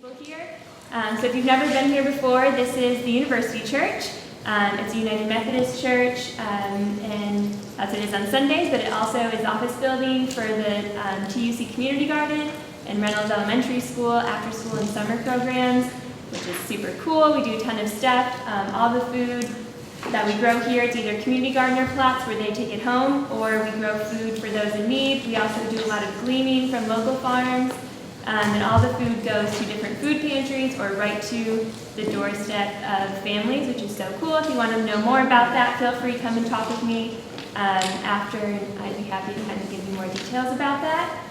people here. So if you've never been here before, this is the University Church. It's a United Methodist Church, and that's what it is on Sundays, but it also is office building for the TUC Community Garden and Reynolds Elementary School after school and summer programs, which is super cool. We do a ton of stuff. All the food that we grow here, it's either community gardener plots where they take it home, or we grow food for those in need. We also do a lot of gleaning from local farms, and all the food goes to different food pantries or right to the doorstep of families, which is so cool. If you want to know more about that, feel free to come and talk with me after, and I'd be happy to kind of give you more details about that.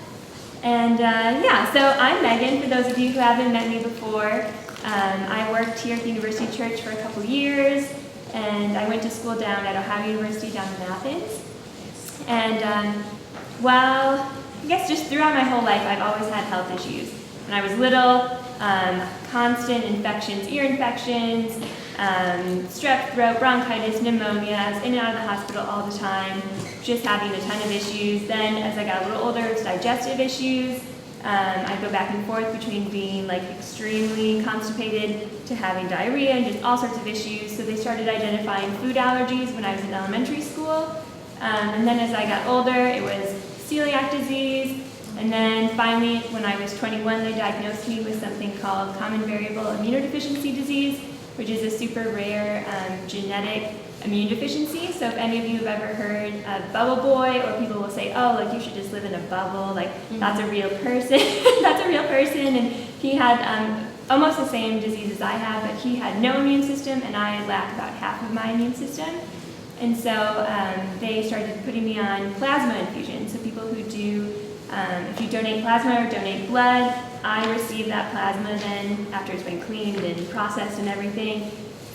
And yeah, so I'm Megan, for those of you who haven't met me before. I worked here at the University Church for a couple years, and I went to school down at Ohio University down in Athens. And well, I guess just throughout my whole life, I've always had health issues. When I was little, constant infections, ear infections, strep throat, bronchitis, pneumonia. I was in and out of the hospital all the time, just having a ton of issues. Then as I got a little older, it's digestive issues. I go back and forth between being like extremely constipated to having diarrhea and just all sorts of issues. So they started identifying food allergies when I was in elementary school. And then as I got older, it was celiac disease. And then finally, when I was 21, they diagnosed me with something called common variable immunodeficiency disease, which is a super rare genetic immune deficiency. So if any of you have ever heard of Bubble Boy, or people will say, oh, like you should just live in a bubble, like that's a real person, that's a real person. And he had almost the same disease as I have, but he had no immune system, and I lack about half of my immune system. And so they started putting me on plasma infusion. So people who do, if you donate plasma or donate blood, I receive that plasma then after it's been cleaned and processed and everything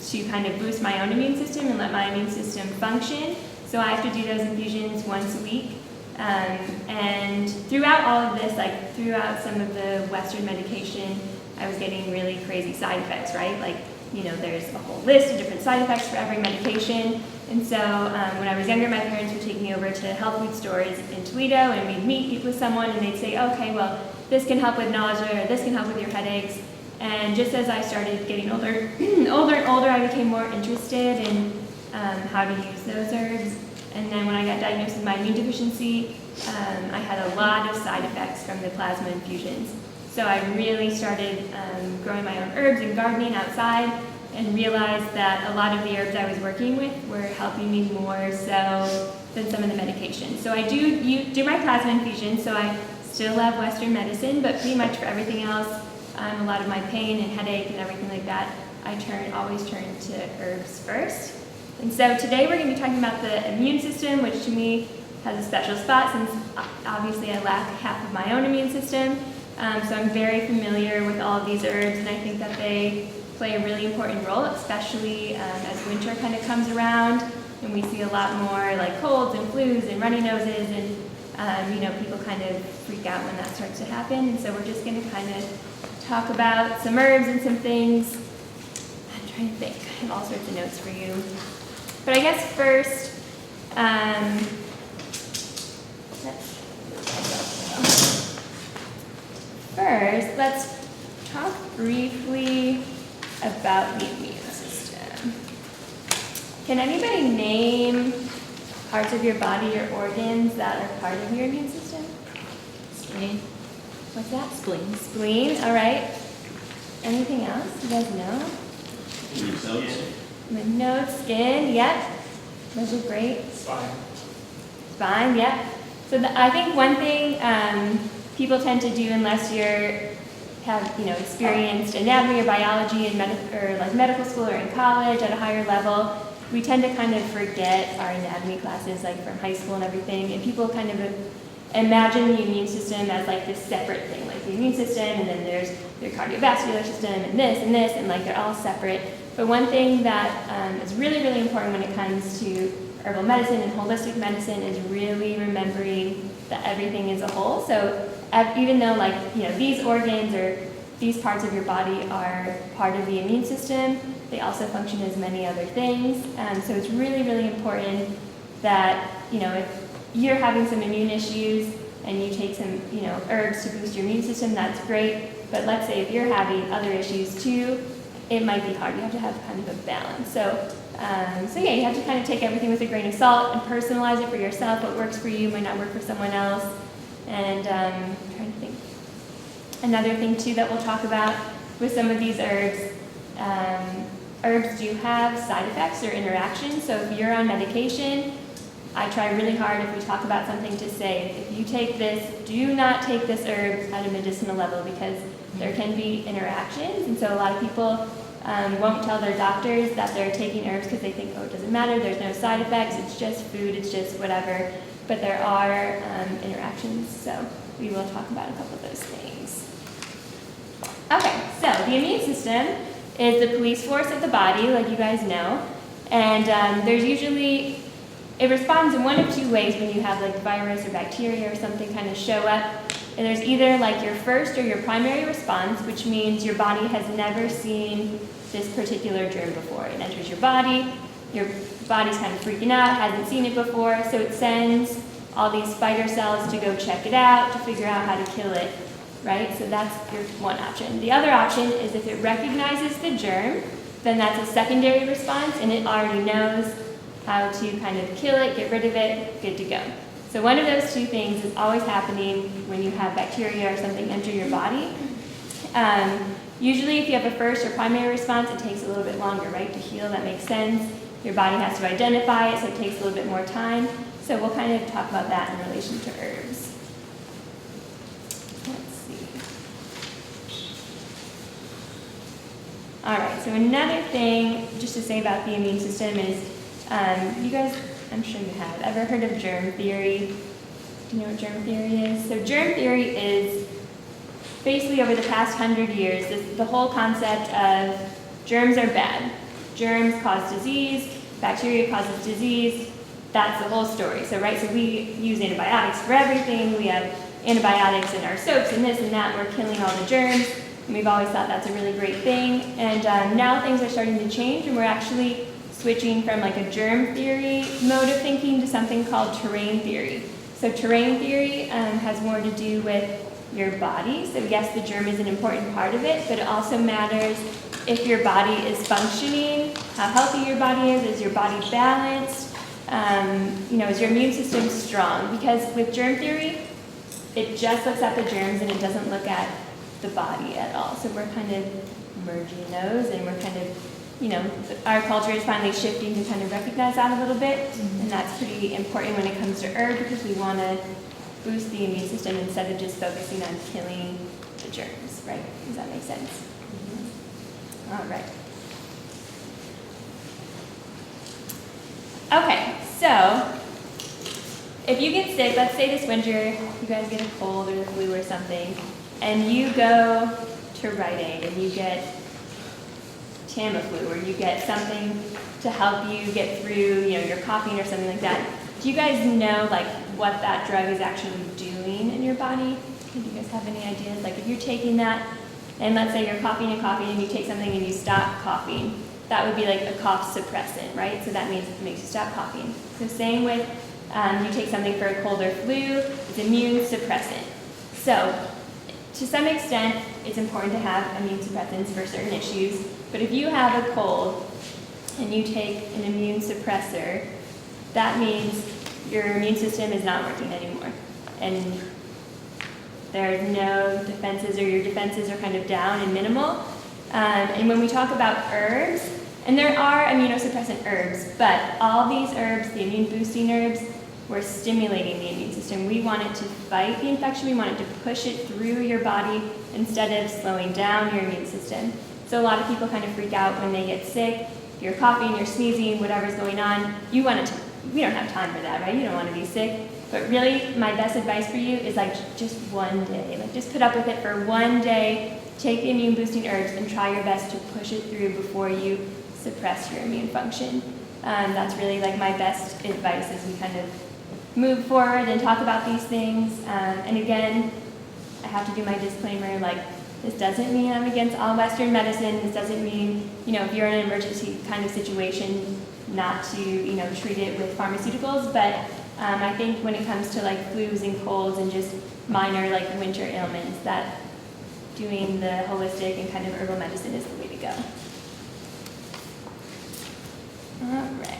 to kind of boost my own immune system and let my immune system function. So I have to do those infusions once a week. And throughout all of this, like throughout some of the Western medication, I was getting really crazy side effects, right? Like, you know, there's a whole list of different side effects for every medication. And so when I was younger, my parents would take me over to health food stores in Toledo, and we'd meet with someone, and they'd say, okay, well, this can help with nausea, or this can help with your headaches. And just as I started getting older, older and older, I became more interested in how to use those herbs. And then when I got diagnosed with my immune deficiency, I had a lot of side effects from the plasma infusions. So I really started growing my own herbs and gardening outside, and realized that a lot of the herbs I was working with were helping me more so than some of the medications. So I do my plasma infusion, so I still have Western medicine, but pretty much for everything else, a lot of my pain and headache and everything like that, I always turn to herbs first. And so today we're going to be talking about the immune system, which to me has a special spot since obviously I lack half of my own immune system. So I'm very familiar with all of these herbs, and I think that they play a really important role, especially as winter kind of comes around, and we see a lot more like colds and flus and runny noses, and you know, people kind of freak out when that starts to happen. And so we're just going to kind of talk about some herbs and some things. I'm trying to think. I have all sorts of notes for you. But I guess first, let's talk briefly about the immune system. Can anybody name parts of your body or organs that are part of your immune system? Spleen. What's that? Spleen. Spleen, all right. Anything else you guys know? Lymph nodes. Lymph nodes, skin, yep. Those are great. Spine, yep. So I think one thing people tend to do unless you're have experienced anatomy or biology in medical school or in college at a higher level, we tend to kind of forget our anatomy classes like from high school and everything, and people kind of imagine the immune system as like this separate thing, like the immune system, and then there's your cardiovascular system and this, and like they're all separate. But one thing that is really, really important when it comes to herbal medicine and holistic medicine is really remembering that everything is a whole. So even though these organs or these parts of your body are part of the immune system, they also function as many other things. So it's really, really important that if you're having some immune issues, and you take some, herbs to boost your immune system, that's great. But let's say if you're having other issues too, it might be hard. You have to have kind of a balance. So yeah, you have to kind of take everything with a grain of salt and personalize it for yourself. What works for you might not work for someone else. And I'm trying to think. Another thing too that we'll talk about with some of these herbs, herbs do have side effects or interactions. So if you're on medication, I try really hard if we talk about something to say, if you take this, do not take this herb at a medicinal level because there can be interactions. And so a lot of people won't tell their doctors that they're taking herbs because they think, oh, it doesn't matter, there's no side effects, it's just food, it's just whatever. But there are interactions, so we will talk about a couple of those things. Okay, so the immune system is the police force of the body, like you guys know. And there's usually, it responds in one of two ways when you have like virus or bacteria or something kind of show up. And there's either like your first or your primary response, which means your body has never seen this particular germ before. It enters your body's kind of freaking out, hasn't seen it before, so it sends all these spider cells to go check it out, to figure out how to kill it, right? So that's your one option. The other option is if it recognizes the germ, then that's a secondary response, and it already knows how to kind of kill it, get rid of it, good to go. So one of those two things is always happening when you have bacteria or something enter your body. Usually if you have a first or primary response, it takes a little bit longer, right, to heal. That makes sense. Your body has to identify it, so it takes a little bit more time. So we'll kind of talk about that in relation to herbs. Let's see. All right, so another thing just to say about the immune system is, you guys, I'm sure you have, ever heard of germ theory? Do you know what germ theory is? So germ theory is basically over the past 100 years, the whole concept of germs are bad. Germs cause disease, bacteria causes disease, that's the whole story. So, right, so we use antibiotics for everything, we have antibiotics in our soaps and this and that, we're killing all the germs, and we've always thought that's a really great thing. And now things are starting to change, and we're actually switching from like a germ theory mode of thinking to something called terrain theory. So terrain theory has more to do with your body. So yes, the germ is an important part of it, but it also matters if your body is functioning, how healthy your body is your body balanced, is your immune system strong? Because with germ theory, it just looks at the germs and it doesn't look at the body at all. So we're kind of merging those, and we're kind of, our culture is finally shifting to kind of recognize that a little bit, and that's pretty important when it comes to herb because we want to boost the immune system instead of just focusing on killing the germs, right? Does that make sense? Mm-hmm. All right. Okay, so if you get sick, let's say this winter, you guys get a cold or the flu or something, and you go to Rite Aid and you get Tamiflu or you get something to help you get through, you're coughing or something like that. Do you guys know like what that drug is actually doing in your body? Do you guys have any ideas? Like if you're taking that, and let's say you're coughing and you take something and you stop coughing, that would be like a cough suppressant, right? So that means it makes you stop coughing. So same with you take something for a cold or flu, it's immune suppressant. So to some extent, it's important to have immune suppressants for certain issues, but if you have a cold and you take an immune suppressor, that means your immune system is not working anymore. And there's no defenses, or your defenses are kind of down and minimal. And when we talk about herbs, and there are immunosuppressant herbs, but all these herbs, the immune boosting herbs, we're stimulating the immune system. We want it to fight the infection. We want it to push it through your body instead of slowing down your immune system. So a lot of people kind of freak out when they get sick. If you're coughing, you're sneezing, whatever's going on, we don't have time for that, right? You don't want to be sick. But really, my best advice for you is like just one day. Like just put up with it for one day. Take the immune boosting herbs and try your best to push it through before you suppress your immune function. That's really like my best advice as we kind of move forward and talk about these things. And again, I have to do my disclaimer, like this doesn't mean I'm against all Western medicine. This doesn't mean, if you're in an emergency kind of situation, not to, treat it with pharmaceuticals. But I think when it comes to like flus and colds and just minor like winter ailments, that doing the holistic and kind of herbal medicine is the way to go. All right.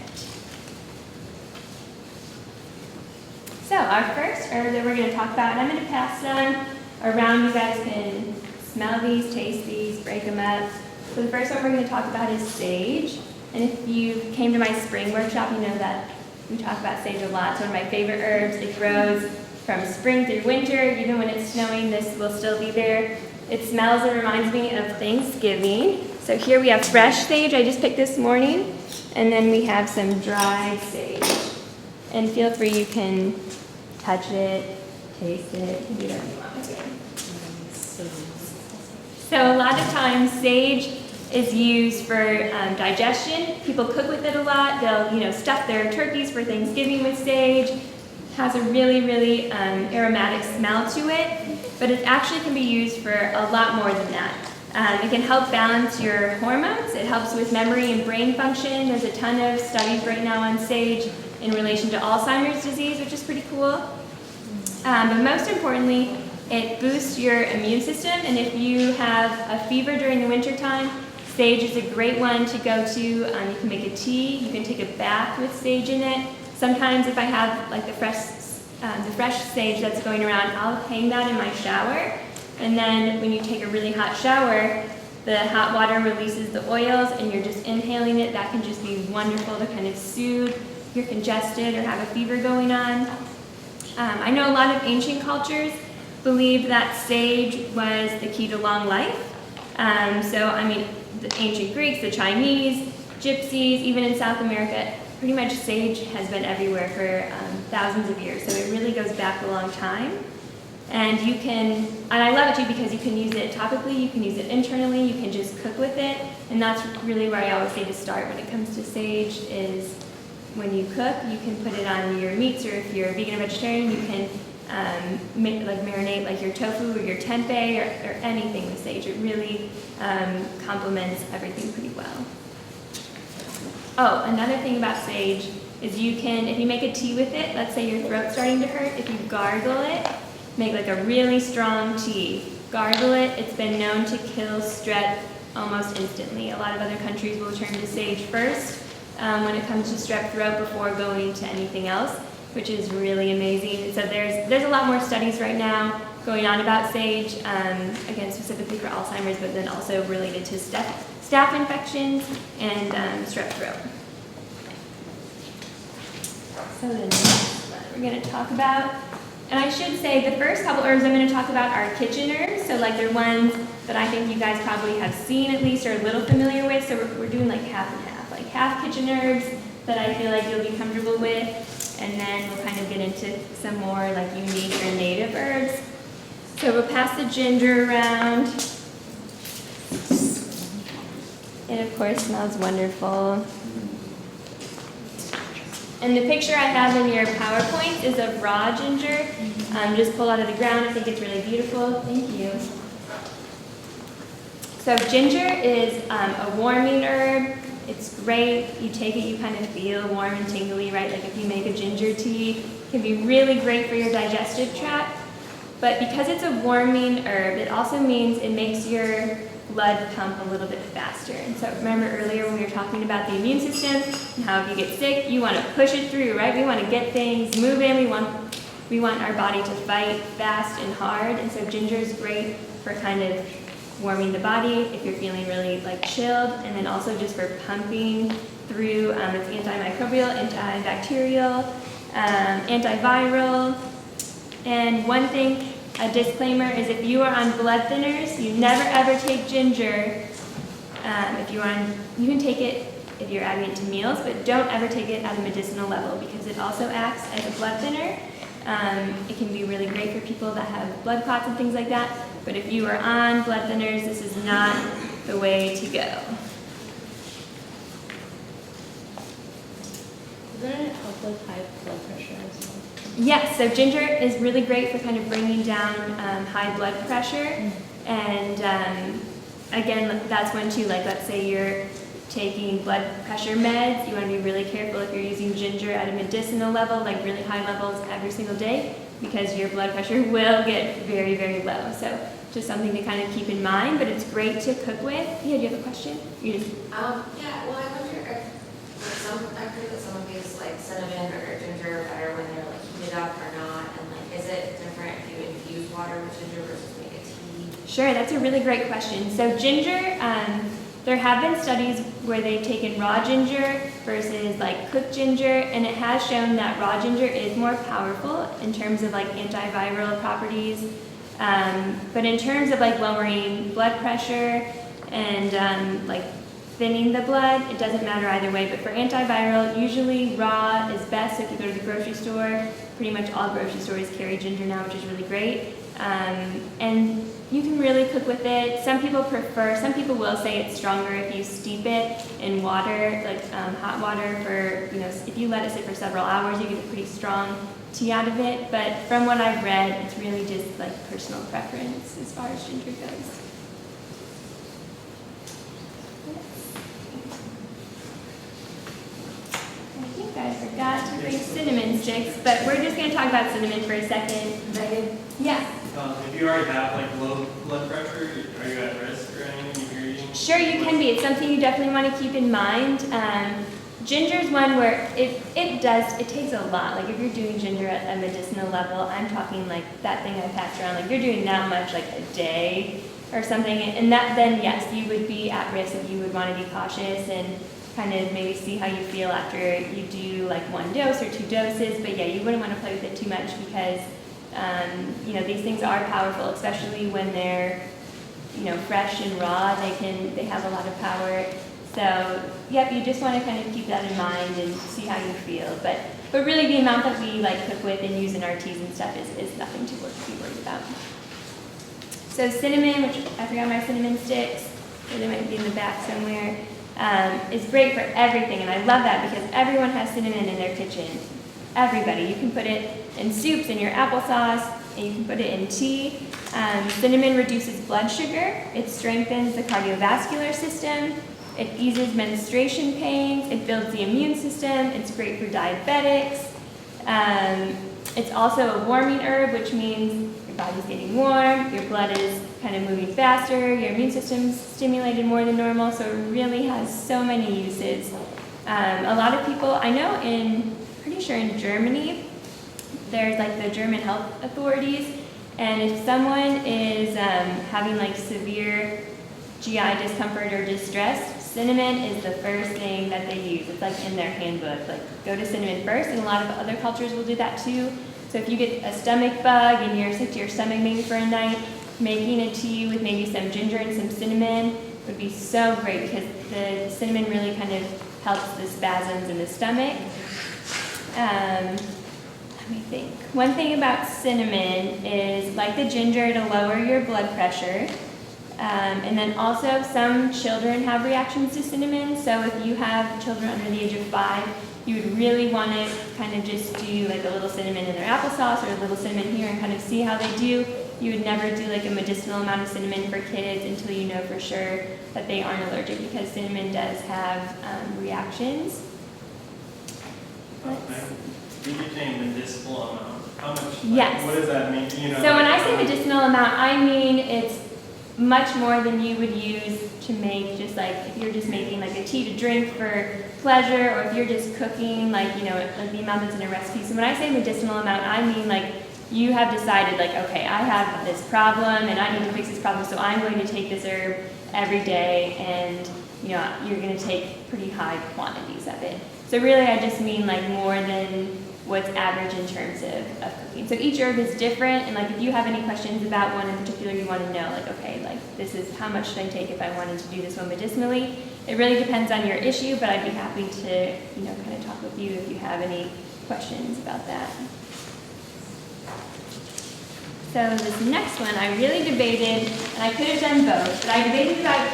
So our first herb that we're going to talk about, and I'm going to pass them around. You guys can smell these, taste these, break them up. So the first one we're going to talk about is sage. And if you came to my spring workshop, you know that we talk about sage a lot. It's one of my favorite herbs. It grows from spring through winter. Even when it's snowing, this will still be there. It smells and reminds me of Thanksgiving. So here we have fresh sage I just picked this morning. And then we have some dried sage. And feel free, you can touch it, taste it, do whatever you want with it. So a lot of times sage is used for digestion. People cook with it a lot. They'll stuff their turkeys for Thanksgiving with sage. It has a really, really aromatic smell to it, but it actually can be used for a lot more than that. It can help balance your hormones. It helps with memory and brain function. There's a ton of studies right now on sage in relation to Alzheimer's disease, which is pretty cool. But most importantly, it boosts your immune system, and if you have a fever during the winter time, sage is a great one to go to. You can make a tea, you can take a bath with sage in it. Sometimes if I have like the fresh sage that's going around, I'll hang that in my shower, and then when you take a really hot shower, the hot water releases the oils and you're just inhaling it. That can just be wonderful to kind of soothe if you're congested or have a fever going on. I know a lot of ancient cultures believed that sage was the key to long life. The ancient Greeks, the Chinese, Gypsies, even in South America, pretty much sage has been everywhere for thousands of years. So it really goes back a long time. And I love it too because you can use it topically, you can use it internally, you can just cook with it. And that's really where I always say to start when it comes to sage is when you cook, you can put it on your meats, or if you're a vegan or vegetarian, you can marinate like your tofu or your tempeh or anything with sage. It really complements everything pretty well. Oh, another thing about sage is if you make a tea with it, let's say your throat's starting to hurt, if you gargle it, make like a really strong tea. Gargle it, it's been known to kill strep almost instantly. A lot of other countries will turn to sage first when it comes to strep throat before going to anything else, which is really amazing. So there's a lot more studies right now going on about sage, again, specifically for Alzheimer's, but then also related to staph infections and strep throat. So the next one we're going to talk about, and I should say the first couple herbs I'm going to talk about are kitchen herbs, so like they're ones that I think you guys probably have seen at least or are a little familiar with, so we're doing like half and half, like half kitchen herbs that I feel like you'll be comfortable with, and then we'll kind of get into some more like unique or native herbs. So we'll pass the ginger around. It of course smells wonderful. And the picture I have in your PowerPoint is of raw ginger, just pulled out of the ground. I think it's really beautiful. Thank you. So ginger is a warming herb. It's great. You take it, you kind of feel warm and tingly, right? Like if you make a ginger tea, it can be really great for your digestive tract. But because it's a warming herb, it also means it makes your blood pump a little bit faster. And so remember earlier when we were talking about the immune system and how if you get sick, you want to push it through, right? We want to get things moving. We want our body to fight fast and hard. And so ginger is great for kind of warming the body if you're feeling really like chilled, and then also just for pumping through. It's antimicrobial, antibacterial, antiviral. And one thing, a disclaimer, is if you are on blood thinners, you never ever take ginger. You can take it if you're adding it to meals, but don't ever take it at a medicinal level because it also acts as a blood thinner. It can be really great for people that have blood clots and things like that, but if you are on blood thinners, this is not the way to go. Doesn't it help with high blood pressure as well? Yes, so ginger is really great for kind of bringing down high blood pressure. And again, that's when too, like let's say you're taking blood pressure meds, you want to be really careful if you're using ginger at a medicinal level, like really high levels every single day, because your blood pressure will get very, very low. So just something to kind of keep in mind, but it's great to cook with. Yeah, do you have a question? You just... Yeah, well, I wonder if, I've heard that some of these, like cinnamon or ginger are better when they're like heated up or not, and like, is it different if you infuse water with ginger versus make a tea? Sure, that's a really great question. So ginger, there have been studies where they've taken raw ginger versus like cooked ginger, and it has shown that raw ginger is more powerful in terms of like antiviral properties. But in terms of like lowering blood pressure and like thinning the blood, it doesn't matter either way. But for antiviral, usually raw is best. So if you go to the grocery store, pretty much all grocery stores carry ginger now, which is really great. And you can really cook with it. Some people will say it's stronger if you steep it in water, like hot water for, if you let it sit for several hours, you get a pretty strong tea out of it. But from what I've read, it's really just like personal preference as far as ginger goes. I think I forgot to bring cinnamon sticks, but we're just going to talk about cinnamon for a second. Megan? Yeah. If you already have like low blood pressure, are you at risk or anything if you're eating? Sure, you can be. It's something you definitely want to keep in mind. Ginger is one where it takes a lot. Like if you're doing ginger at a medicinal level, I'm talking like that thing I passed around, like you're doing that much like a day or something, and that then yes, you would be at risk and you would want to be cautious and kind of maybe see how you feel after you do like 1 dose or 2 doses. But yeah, you wouldn't want to play with it too much because these things are powerful, especially when they're fresh and raw. They have a lot of power. So yep, you just want to kind of keep that in mind and see how you feel. But really, the amount that we like cook with and use in our teas and stuff is nothing to be worried about. So cinnamon, which I forgot my cinnamon sticks, or they might be in the back somewhere, is great for everything, and I love that because everyone has cinnamon in their kitchen. Everybody. You can put it in soups, in your applesauce, and you can put it in tea. Cinnamon reduces blood sugar. It strengthens the cardiovascular system. It eases menstruation pains. It builds the immune system. It's great for diabetics. It's also a warming herb, which means your body's getting warm, your blood is kind of moving faster, your immune system's stimulated more than normal, so it really has so many uses. A lot of people, I know pretty sure in Germany, there's like the German health authorities, and if someone is having like severe GI discomfort or distress, cinnamon is the first thing that they use. It's like in their handbook, like go to cinnamon first, and a lot of other cultures will do that too. So if you get a stomach bug and you're sick to your stomach maybe for a night, making a tea with maybe some ginger and some cinnamon would be so great because the cinnamon really kind of helps the spasms in the stomach. Let me think. One thing about cinnamon is, like the ginger, to lower your blood pressure. And then also some children have reactions to cinnamon. So if you have children under the age of 5, you would really want to kind of just do like a little cinnamon in their applesauce or a little cinnamon here and kind of see how they do. You would never do like a medicinal amount of cinnamon for kids until you know for sure that they aren't allergic, because cinnamon does have reactions. You're saying medicinal amount. How much? Yes. What does that mean? So when I say medicinal amount, I mean it's much more than you would use to make just like, if you're just making like a tea to drink for pleasure, or if you're just cooking like, like the amount that's in a recipe. So when I say medicinal amount, I mean like you have decided like, okay, I have this problem and I need to fix this problem, so I'm going to take this herb every day, and you're going to take pretty high quantities of it. So really I just mean like more than what's average in terms of cooking. So each herb is different, and like if you have any questions about one in particular, you want to know like, okay, like this is how much should I take if I wanted to do this one medicinally. It really depends on your issue, but I'd be happy to kind of talk with you if you have any questions about that. So this next one I really debated, and I could have done both, but I debated about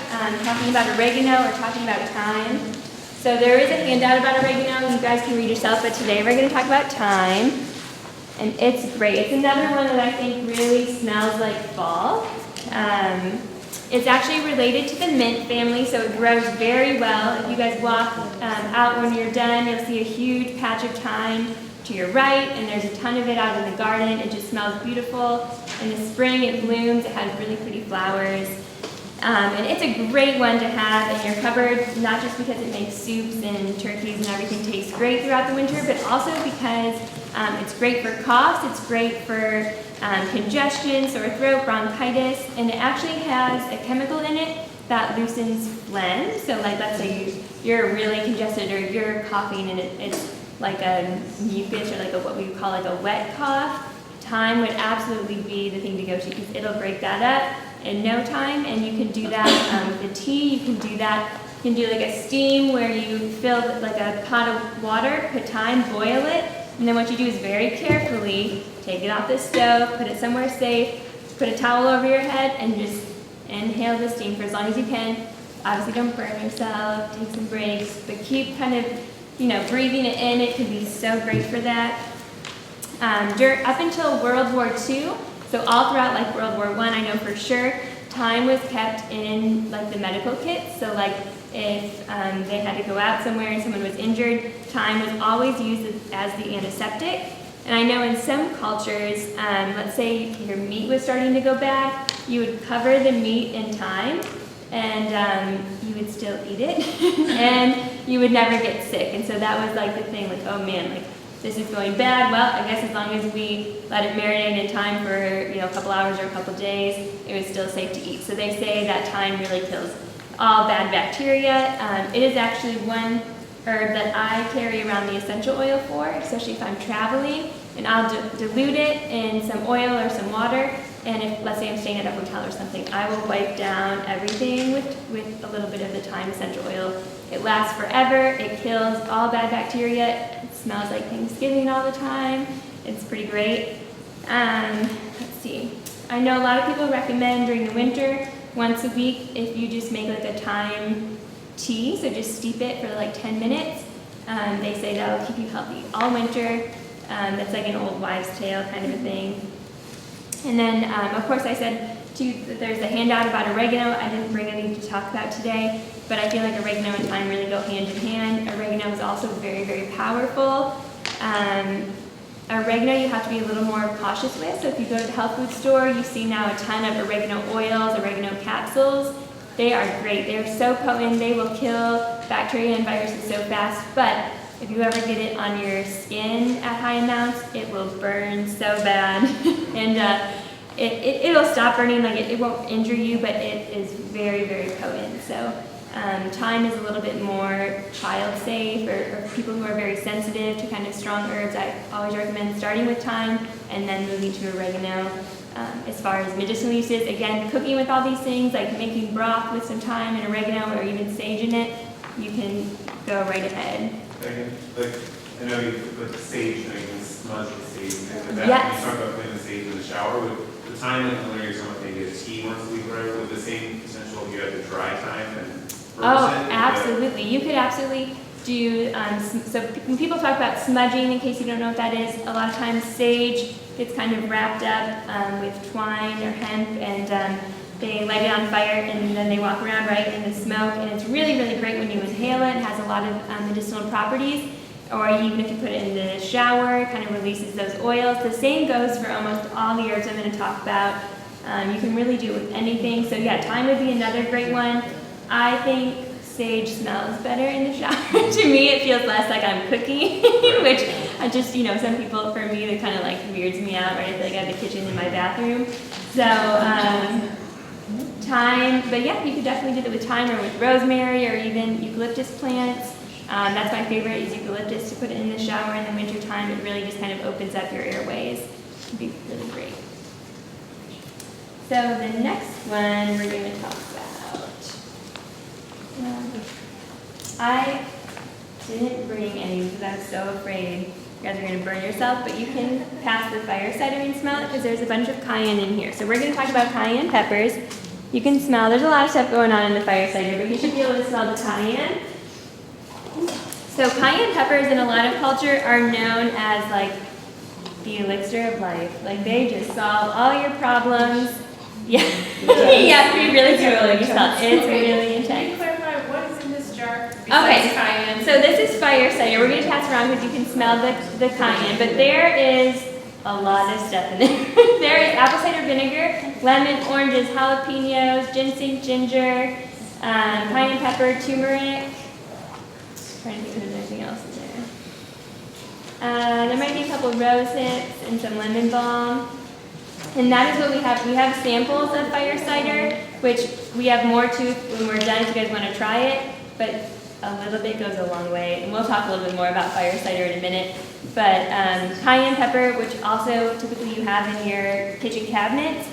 talking about oregano or talking about thyme. So there is a handout about oregano, you guys can read yourself, but today we're going to talk about thyme, and it's great. It's another one that I think really smells like fall. It's actually related to the mint family, so it grows very well. If you guys walk out when you're done, you'll see a huge patch of thyme to your right, and there's a ton of it out in the garden. It just smells beautiful. In the spring, it blooms. It has really pretty flowers. And it's a great one to have in your cupboard, not just because it makes soups and turkeys and everything taste great throughout the winter, but also because it's great for coughs, it's great for congestion, sore throat, bronchitis, and it actually has a chemical in it that loosens phlegm. So like let's say you're really congested or you're coughing and it's like a mucus or like what we call like a wet cough, thyme would absolutely be the thing to go to because it'll break that up in no time. And you can do that with the tea. You can do that. You can do like a steam where you fill like a pot of water, put thyme, boil it, and then what you do is very carefully take it off the stove, put it somewhere safe, put a towel over your head, and just inhale the steam for as long as you can. Obviously don't burn yourself, take some breaks, but keep kind of, breathing it in. It can be so great for that. Up until World War II, so all throughout like World War I, I know for sure, thyme was kept in like the medical kits. So like if they had to go out somewhere and someone was injured, thyme was always used as the antiseptic. And I know in some cultures, let's say your meat was starting to go bad, you would cover the meat in thyme and you would still eat it and you would never get sick. And so that was like the thing, like, oh man, like this is going bad. Well, I guess as long as we let it marinate in thyme for a couple hours or a couple days, it was still safe to eat. So they say that thyme really kills all bad bacteria. It is actually one herb that I carry around the essential oil for, especially if I'm traveling, and I'll dilute it in some oil or some water, and if, let's say I'm staying at a hotel or something, I will wipe down everything with a little bit of the thyme essential oil. It lasts forever, it kills all bad bacteria, it smells like Thanksgiving all the time, it's pretty great. Let's see, I know a lot of people recommend during the winter, once a week, if you just make like a thyme tea, so just steep it for like 10 minutes. They say that'll keep you healthy all winter. That's like an old wives' tale kind of a thing. And then, of course, I said that there's a handout about oregano. I didn't bring any to talk about today, but I feel like oregano and thyme really go hand in hand. Oregano is also very, very powerful. Oregano you have to be a little more cautious with. So if you go to the health food store, you see now a ton of oregano oils, oregano capsules. They are great. They're so potent. They will kill bacteria and viruses so fast. But if you ever get it on your skin at high amounts, it will burn so bad. And it'll stop burning. Like it won't injure you, but it is very, very potent. So thyme is a little bit more child safe or people who are very sensitive to kind of strong herbs. I always recommend starting with thyme and then moving to oregano. As far as medicinal uses, again, cooking with all these things, like making broth with some thyme and oregano or even sage in it, you can go right ahead. I know you put sage, and you can smudge the sage. And that, Yes. You talk about putting the sage in the shower. With the thyme and the layer, someone maybe a tea once a week, right? With the same essential, you have the dry thyme and Oh, absolutely. You could absolutely do, so when people talk about smudging, in case you don't know what that is, a lot of times sage gets kind of wrapped up with twine or hemp and they light it on fire and then they walk around right in the smoke, and it's really, really great when you inhale it. It has a lot of medicinal properties. Or even if you put it in the shower, it kind of releases those oils. The same goes for almost all the herbs I'm going to talk about. You can really do it with anything. So yeah, thyme would be another great one. I think sage smells better in the shower. To me, it feels less like I'm cooking, which I just, some people, for me, that kind of like weirds me out, right? I feel like I have the kitchen in my bathroom. So thyme, but yeah, you could definitely do it with thyme or with rosemary or even eucalyptus plants. That's my favorite is eucalyptus to put it in the shower in the winter time. It really just kind of opens up your airways. It'd be really great. So the next one we're going to talk about. I didn't bring any because I'm so afraid you guys are going to burn yourself, but you can pass the fire cider and smell it because there's a bunch of cayenne in here. So we're going to talk about cayenne peppers. You can smell, there's a lot of stuff going on in the fire cider, but you should be able to smell the cayenne. So cayenne peppers in a lot of culture are known as like the elixir of life. Like they just solve all your problems. Yeah, yeah, we really do it like you saw. It's really Can you intense. clarify what is in this jar Okay. besides cayenne? So this is fire cider. We're gonna pass around because you can smell the cayenne, but there is a lot of stuff in there. There is apple cider vinegar, lemon, oranges, jalapenos, ginseng, ginger, cayenne pepper, turmeric. Trying to think if there's anything else in there. There might be a couple rose hips and some lemon balm. And that is what we have. We have samples of fire cider, which we have more to when we're done if you guys want to try it. But a little bit goes a long way. And we'll talk a little bit more about fire cider in a minute. But cayenne pepper, which also typically you have in your kitchen cabinets,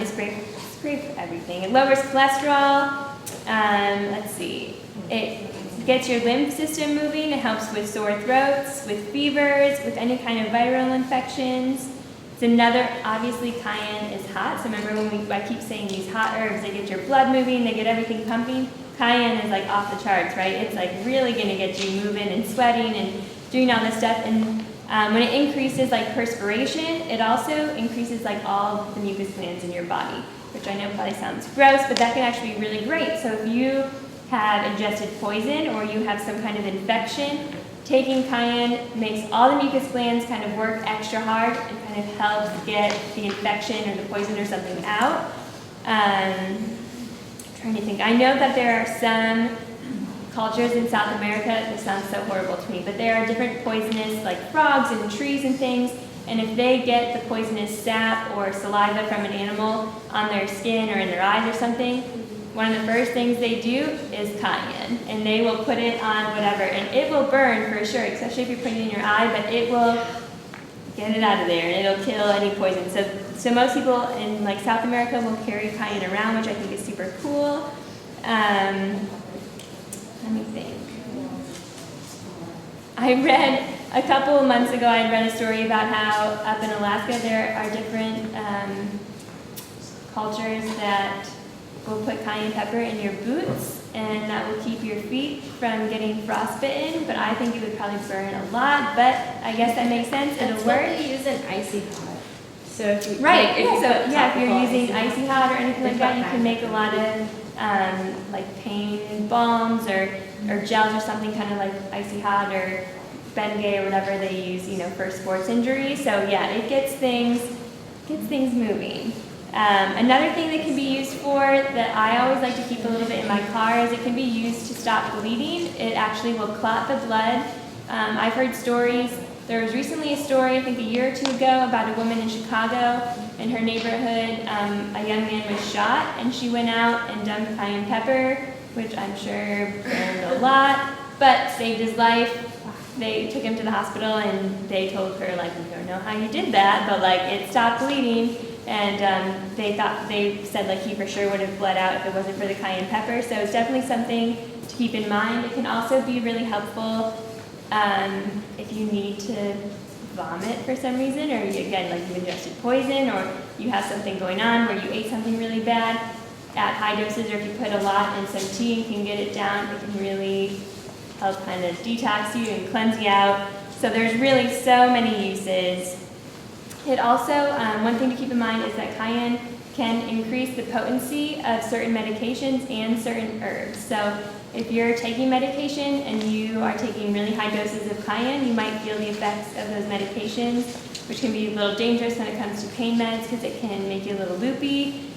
is great. It's great for everything. It lowers cholesterol. Let's see. It gets your lymph system moving. It helps with sore throats, with fevers, with any kind of viral infections. It's another, obviously cayenne is hot. So remember when I keep saying these hot herbs, they get your blood moving, they get everything pumping. Cayenne is like off the charts, right? It's like really gonna get you moving and sweating and doing all this stuff. And when it increases like perspiration, it also increases like all the mucus glands in your body, which I know probably sounds gross, but that can actually be really great. So if you have ingested poison or you have some kind of infection, taking cayenne makes all the mucus glands kind of work extra hard and kind of helps get the infection or the poison or something out. Trying to think. I know that there are some cultures in South America, this sounds so horrible to me, but there are different poisonous like frogs and trees and things, and if they get the poisonous sap or saliva from an animal on their skin or in their eyes or something, one of the first things they do is cayenne, and they will put it on whatever, and it will burn for sure, especially if you're putting it in your eye, but it will get it out of there, and it'll kill any poison. So most people in like South America will carry cayenne around, which I think is super cool. Let me think. I read a couple of months ago, I read a story about how up in Alaska there are different cultures that will put cayenne pepper in your boots, and that will keep your feet from getting frostbitten, but I think it would probably burn a lot, but I guess that makes sense, it'll That's what work. they use in icy hot. So if you Right, like, if you so put yeah, if you're topical using icy hot or anything they like that, put you can make a lot of like pain balms or gels or something kind of like icy hot or Bengay or whatever they use, you know, for sports injuries. So yeah, it gets things moving. Another thing that can be used for that I always like to keep a little bit in my car is it can be used to stop bleeding. It actually will clot the blood. I've heard stories. There was recently a story, I think a year or two ago, about a woman in Chicago. In her neighborhood, a young man was shot, and she went out and dumped cayenne pepper, which I'm sure burned a lot, but saved his life. They took him to the hospital, and they told her, like, we don't know how you did that, but like it stopped bleeding. And they said like he for sure would have bled out if it wasn't for the cayenne pepper. So it's definitely something to keep in mind. It can also be really helpful if you need to vomit for some reason, or again, like you ingested poison, or you have something going on where you ate something really bad at high doses, or if you put a lot in some tea and can get it down, it can really help kind of detox you and cleanse you out. So there's really so many uses. It also, one thing to keep in mind is that cayenne can increase the potency of certain medications and certain herbs. So if you're taking medication and you are taking really high doses of cayenne, you might feel the effects of those medications, which can be a little dangerous when it comes to pain meds because it can make you a little loopy.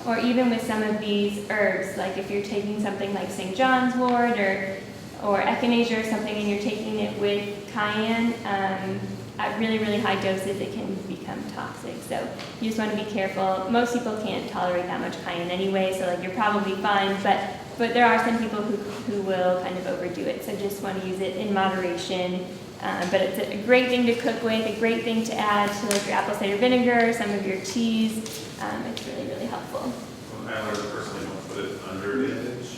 Or even with some of these herbs, like if you're taking something like St. John's wort or Echinacea or something and you're taking it with cayenne, at really, really high doses, it can become toxic. So you just want to be careful. Most people can't tolerate that much cayenne anyway, so like you're probably fine, but there are some people who will kind of overdo it. So just want to use it in moderation. But it's a great thing to cook with, a great thing to add to like your apple cider vinegar, some of your teas. It's really, really helpful. I learned personally don't put it under bandage.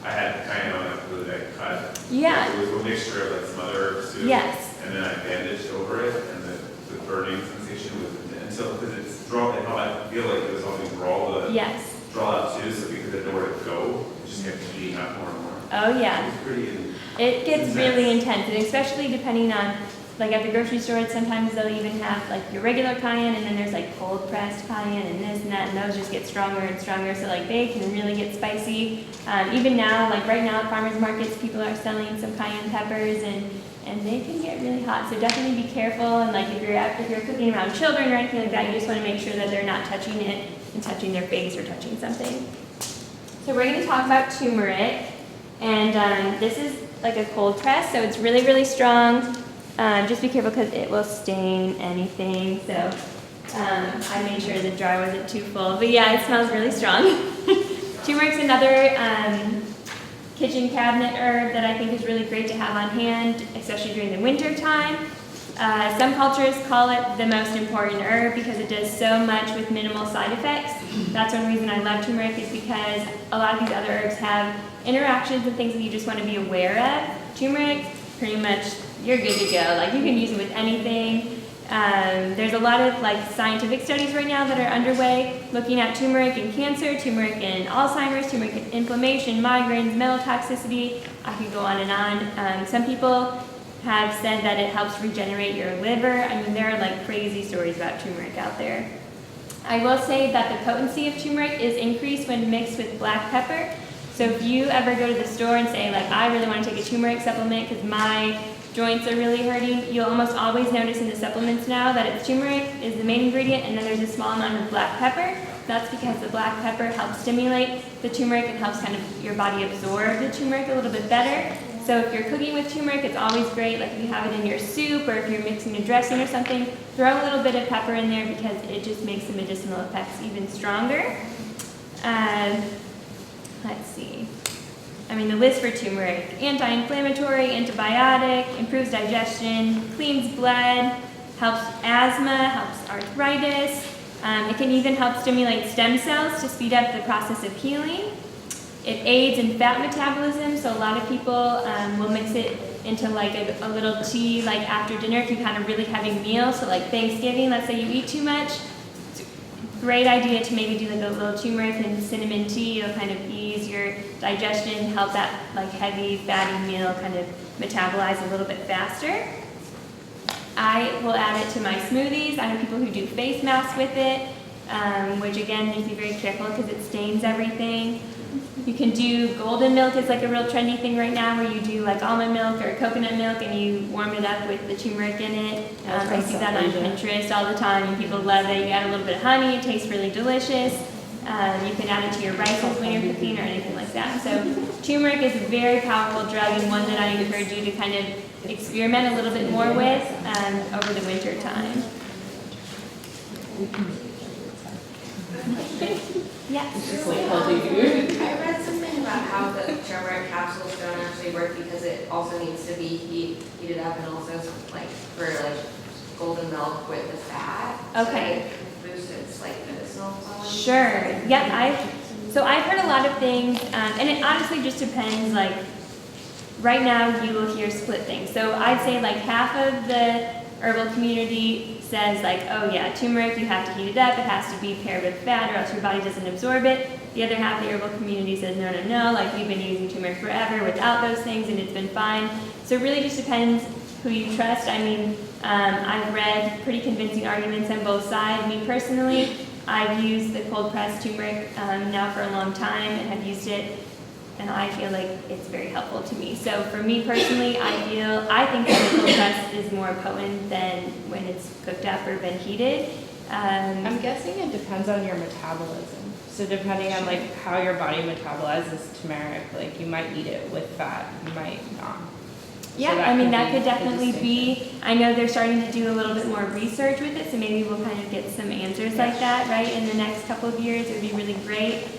I had cayenne on it with a cut. Yeah. It was a mixture of like some other herbs too. Yes. And then I bandaged over it, and the burning sensation was until because it's drawn. And I feel like it was helping draw out too. So because I didn't know where to go, it just kept heating up more and more. Oh yeah. It was pretty. It gets really intense, and especially depending on, like at the grocery store, sometimes they'll even have like your regular cayenne, and then there's like cold press pressed cayenne and this and that, and those just get stronger and stronger, so like they can really get spicy. Even now, like right now at farmers markets, people are selling some cayenne peppers, and they can get really hot, so definitely be careful. And like if you're cooking around children or anything like that, you just want to make sure that they're not touching it and touching their face or touching something. So we're going to talk about turmeric, and this is like a cold press, so it's really, really strong. Just be careful because it will stain anything. So I made sure the jar wasn't too full, but yeah, it smells really strong. Turmeric's another kitchen cabinet herb that I think is really great to have on hand, especially during the winter time. Some cultures call it the most important herb because it does so much with minimal side effects. That's one reason I love turmeric, is because a lot of these other herbs have interactions and things that you just want to be aware of. Turmeric, pretty much, you're good to go. Like you can use it with anything. There's a lot of like scientific studies right now that are underway looking at turmeric in cancer, turmeric in Alzheimer's, turmeric in inflammation, migraines, mental toxicity. I could go on and on. Some people have said that it helps regenerate your liver. I mean, there are like crazy stories about turmeric out there. I will say that the potency of turmeric is increased when mixed with black pepper. So if you ever go to the store and say like, I really want to take a turmeric supplement because my joints are really hurting, you'll almost always notice in the supplements now that it's turmeric is the main ingredient, and then there's a small amount of black pepper. That's because the black pepper helps stimulate the turmeric and helps kind of your body absorb the turmeric a little bit better. So if you're cooking with turmeric, it's always great, like if you have it in your soup or if you're mixing a dressing or something, throw a little bit of pepper in there because it just makes the medicinal effects even stronger. Let's see. I mean, the list for turmeric: anti-inflammatory, antibiotic, improves digestion, cleans blood, helps asthma, helps arthritis. It can even help stimulate stem cells to speed up the process of healing. It aids in fat metabolism, so a lot of people will mix it into like a little tea, like after dinner if you've had a really heavy meal. So like Thanksgiving, let's say you eat too much, it's a great idea to maybe do like a little turmeric and cinnamon tea. It'll kind of ease your digestion, help that like heavy, fatty meal kind of metabolize a little bit faster. I will add it to my smoothies. I know people who do face masks with it, which again, you have to be very careful because it stains everything. You can do golden milk. It's like a real trendy thing right now where you do like almond milk or coconut milk and you warm it up with the turmeric in it. I see that on Pinterest all the time and people love it. You add a little bit of honey, it tastes really delicious. You can add it to your rices when you're cooking or anything like that. So turmeric is a very powerful drug and one that I encourage you to kind of experiment a little bit more with over the winter time. Yes. I read something about how the turmeric capsules don't actually work because it also needs to be heated up and also like for like golden milk with the fat. Okay. So it boosts its like medicinal quality. Sure. Yep. So I've heard a lot of things, and it honestly just depends. Like right now, you will hear split things. So I'd say like half of the herbal community says like, oh yeah, turmeric, you have to heat it up, it has to be paired with fat or else your body doesn't absorb it. The other half of the herbal community says no, like we've been using turmeric forever without those things and it's been fine. So it really just depends who you trust. I mean, I've read pretty convincing arguments on both sides. Me personally, I've used the cold pressed turmeric now for a long time and have used it, and I feel like it's very helpful to me. So for me personally, I think that the cold press is more potent than when it's cooked up or been heated. I'm guessing it depends on your metabolism. So depending on like how your body metabolizes turmeric, like you might eat it with fat, you might not. Yeah, So I mean that could definitely be. I know they're starting to do a little bit more research with it, so maybe we'll kind of get some answers like that, right? In the next couple of years, it would be really great.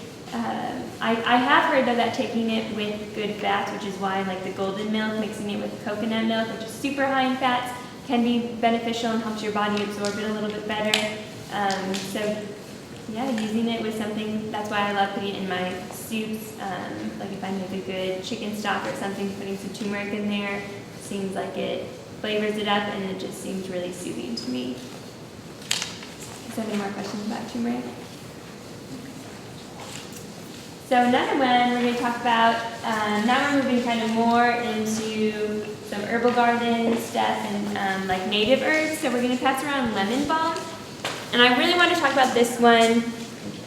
I have heard though that taking it with good fats, which is why like the golden milk, mixing it with coconut milk, which is super high in fats, can be beneficial and helps your body absorb it a little bit better. So yeah, using it with something, that's why I love putting it in my soups. Like if I make a good chicken stock or something, putting some turmeric in there, seems like it flavors it up and it just seems really soothing to me. Is there any more questions about turmeric? So another one we're going to talk about, now we're moving kind of more into some herbal garden stuff and like native herbs. So we're going to pass around lemon balm. And I really want to talk about this one.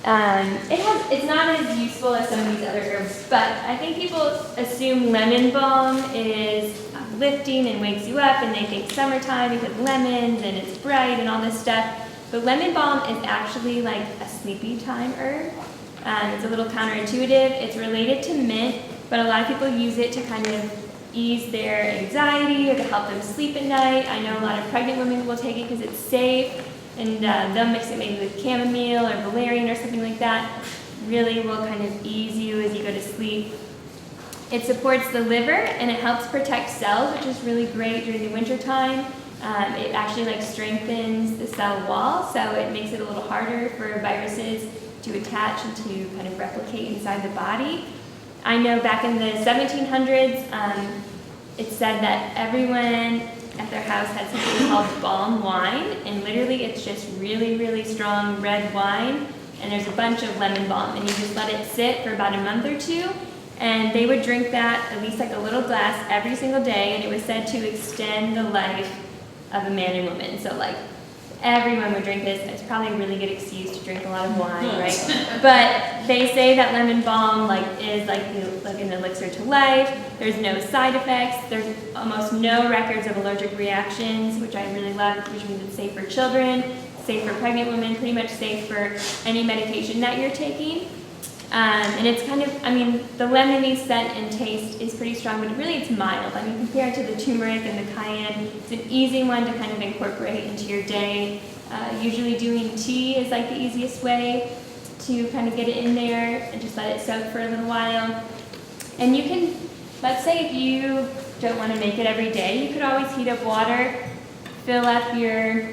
It's not as useful as some of these other herbs, but I think people assume lemon balm is lifting and wakes you up, and they think summertime because lemons and it's bright and all this stuff. But lemon balm is actually like a sleepy time herb. It's a little counterintuitive. It's related to mint, but a lot of people use it to kind of ease their anxiety or to help them sleep at night. I know a lot of pregnant women will take it because it's safe, and they'll mix it maybe with chamomile or valerian or something like that. Really will kind of ease you as you go to sleep. It supports the liver and it helps protect cells, which is really great during the winter time. It actually like strengthens the cell wall, so it makes it a little harder for viruses to attach and to kind of replicate inside the body. I know back in the 1700s, it said that everyone at their house had something called Balm wine, and literally it's just really, really strong red wine, and there's a bunch of lemon balm, and you just let it sit for about a month or two, and they would drink that, at least like a little glass every single day, and it was said to extend the life of a man and woman. So like everyone would drink this. It's probably a really good excuse to drink a lot of wine, right? But they say that lemon balm is like an elixir to life. There's no side effects. There's almost no records of allergic reactions, which I really love, which means it's safe for children, safe for pregnant women, pretty much safe for any medication that you're taking. And it's kind of, the lemony scent and taste is pretty strong, but really it's mild. Compared to the turmeric and the cayenne, it's an easy one to kind of incorporate into your day. Usually doing tea is like the easiest way to kind of get it in there and just let it soak for a little while. And you can, let's say if you don't want to make it every day, you could always heat up water, fill up your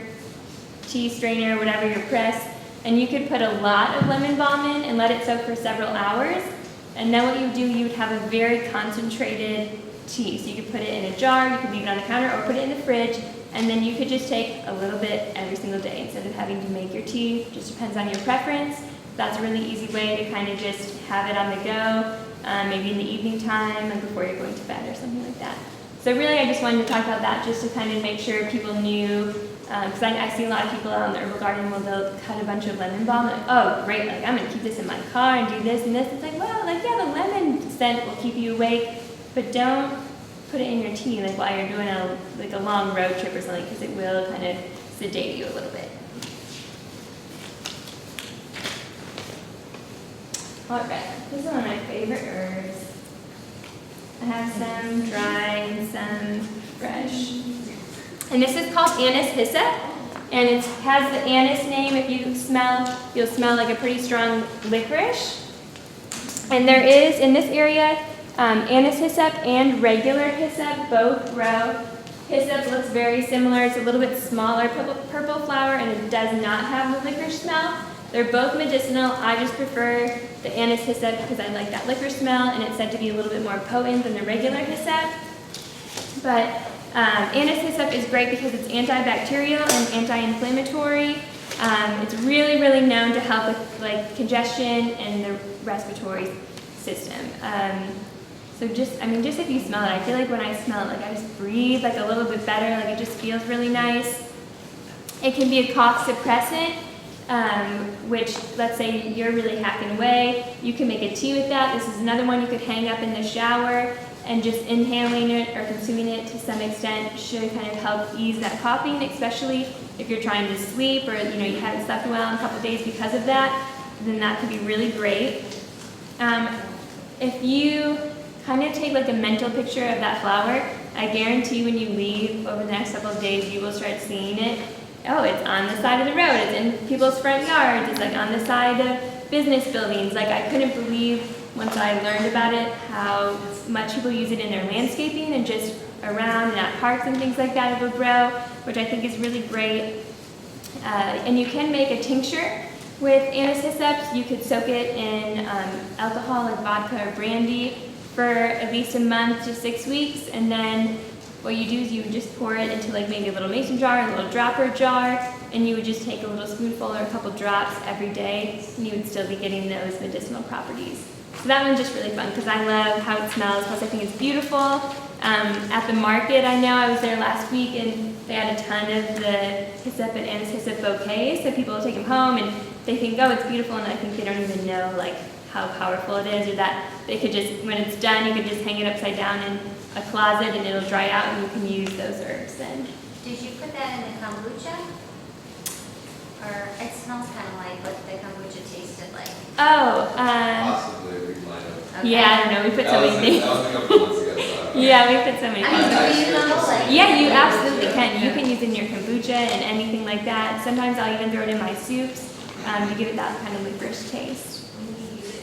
tea strainer, whatever your press, and you could put a lot of lemon balm in and let it soak for several hours. And then what you would do, you would have a very concentrated tea. So you could put it in a jar, you could leave it on the counter, or put it in the fridge, and then you could just take a little bit every single day instead of having to make your tea. It just depends on your preference. That's a really easy way to kind of just have it on the go, maybe in the evening time, like before you're going to bed or something like that. So really I just wanted to talk about that just to kind of make sure people knew, because I see a lot of people out in the herbal garden where they'll cut a bunch of lemon balm, like, oh great, like I'm gonna keep this in my car and do this and this. It's like, well, like yeah, the lemon scent will keep you awake, but don't put it in your tea like while you're doing a long road trip or something, because it will kind of sedate you a little bit. All right, this is one of my favorite herbs. I have some dry and some fresh. And this is called Anise Hyssop, and it has the anise name. If you smell, you'll smell like a pretty strong licorice. And there is, in this area, Anise Hyssop and regular hyssop both grow. Hyssop looks very similar. It's a little bit smaller purple flower, and it does not have the licorice smell. They're both medicinal. I just prefer the Anise Hyssop because I like that licorice smell, and it's said to be a little bit more potent than the regular hyssop. But Anise Hyssop is great because it's antibacterial and anti-inflammatory. It's really, really known to help with like congestion and the respiratory system. So just if you smell it, I feel like when I smell it, like I just breathe like a little bit better, like it just feels really nice. It can be a cough suppressant, which let's say you're really hacking away. You can make a tea with that. This is another one you could hang up in the shower, and just inhaling it or consuming it to some extent should kind of help ease that coughing, especially if you're trying to sleep or you haven't slept well in a couple of days because of that, then that could be really great. If you kind of take like a mental picture of that flower, I guarantee when you leave over the next couple of days, you will start seeing it. Oh, it's on the side of the road, it's in people's front yards, it's like on the side of business buildings. Like I couldn't believe once I learned about it how much people use it in their landscaping and just around and at parks and things like that it will grow, which I think is really great. And you can make a tincture with Anise Hyssop. You could soak it in alcohol like vodka or brandy for at least a month to 6 weeks, and then what you do is you would just pour it into like maybe a little mason jar, a little dropper jar, and you would just take a little spoonful or a couple drops every day, and you would still be getting those medicinal properties. So that one's just really fun because I love how it smells, plus I think it's beautiful. At the market, I know I was there last week, and they add a ton of the hyssop and Anise Hyssop bouquets, so people will take them home and they think, oh, it's beautiful, and I think they don't even know like how powerful it is, or that they could just, when it's done, you could just hang it upside down in a closet and it'll dry out and you can use those herbs then. Did you put that in the kombucha? Or it smells kind of like what the kombucha tasted like. Oh, Possibly, we might have. Okay. yeah, I don't know, we put so many things. That was a couple months ago, so. Yeah, we put so many I mean, things. do you know, like? Yeah, you absolutely can. You can use it in your kombucha and anything like that. Sometimes I'll even throw it in my soups to give it that kind of licorice taste.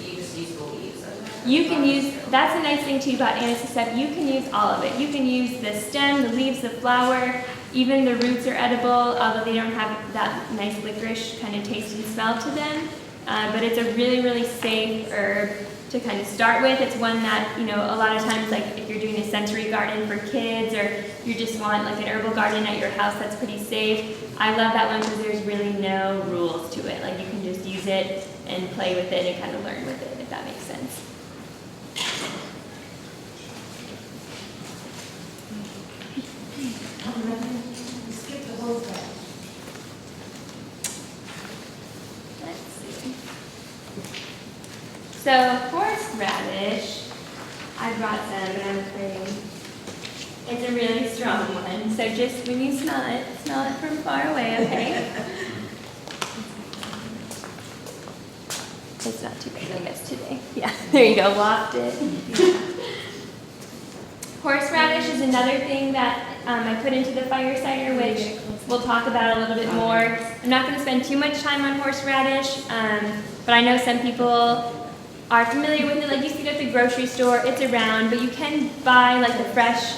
You just use the leaves of it? You can use, that's a nice thing too about Anise Hyssop, you can use all of it. You can use the stem, the leaves, the flower, even the roots are edible, although they don't have that nice licorice kind of taste and smell to them. But it's a really, really safe herb to kind of start with. It's one that, you know, a lot of times, like if you're doing a sensory garden for kids or you just want like an herbal garden at your house that's pretty safe, I love that one because there's really no rules to it. Like you can just use it and play with it and kind of learn with it, if that makes sense. Skip the whole thing. Let's see. So horseradish, I brought some, but I'm afraid it's a really strong one. So just when you smell it from far away, okay? It's not too big, I guess, today. Yeah, there you go, waft it. Horseradish is another thing that I put into the fire cider, which we'll talk about a little bit more. I'm not going to spend too much time on horseradish, but I know some people are familiar with it. Like you see it at the grocery store, it's around, but you can buy like the fresh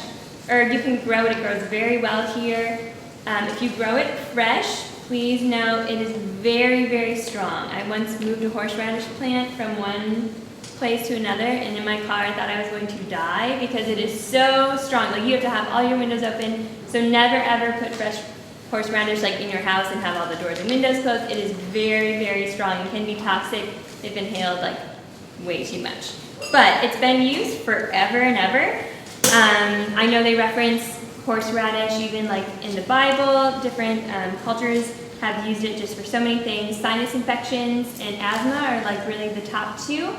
herb. You can grow it. It grows very well here. If you grow it fresh, please know it is very, very strong. I once moved a horseradish plant from one place to another, and in my car I thought I was going to die because it is so strong. Like you have to have all your windows open, so never ever put fresh horseradish like in your house and have all the doors and windows closed. It is very, very strong. It can be toxic if inhaled like way too much. But it's been used forever and ever. I know they reference horseradish even like in the Bible. Different cultures have used it just for so many things. Sinus infections and asthma are like really the top two.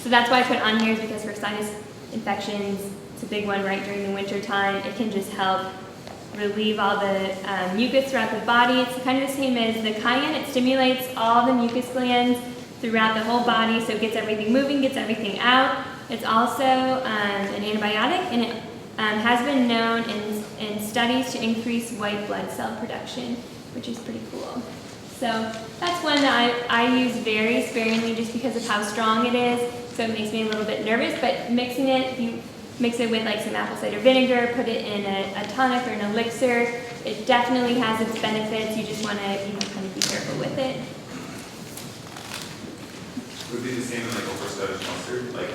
So that's why I put it on here, is because for sinus infections, it's a big one right during the winter time. It can just help relieve all the mucus throughout the body. It's kind of the same as the Cayenne. It stimulates all the mucus glands throughout the whole body, so it gets everything moving, gets everything out. It's also an antibiotic, and it has been known in studies to increase white blood cell production, which is pretty cool. So that's one that I use very sparingly just because of how strong it is, so it makes me a little bit nervous, but mixing it, if you mix it with like some apple cider vinegar, put it in a tonic or an elixir, it definitely has its benefits. You just want to kind of be careful with it. Would be the same in like a horseradish mustard, like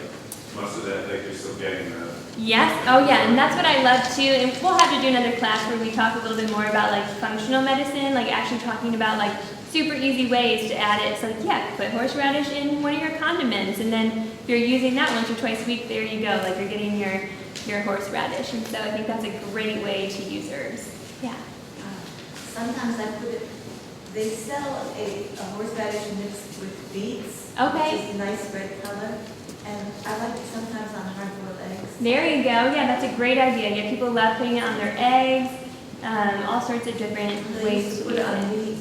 most of that, like you're still getting the. Yes, oh yeah, and that's what I love too, and we'll have to do another class where we talk a little bit more about like functional medicine, like actually talking about like super easy ways to add it. So like, yeah, put horseradish in one of your condiments, and then if you're using that once or twice a week, there you go, like you're getting your horseradish, and so I think that's a great way to use herbs. Yeah. Sometimes I put it, they sell a horseradish mixed with beets. Okay. Which is a nice red color. And I like it sometimes on hard-boiled eggs. There you go. Yeah, that's a great idea. Yeah, people love putting it on their eggs, all sorts of different They ways used to to put use it on it. meat.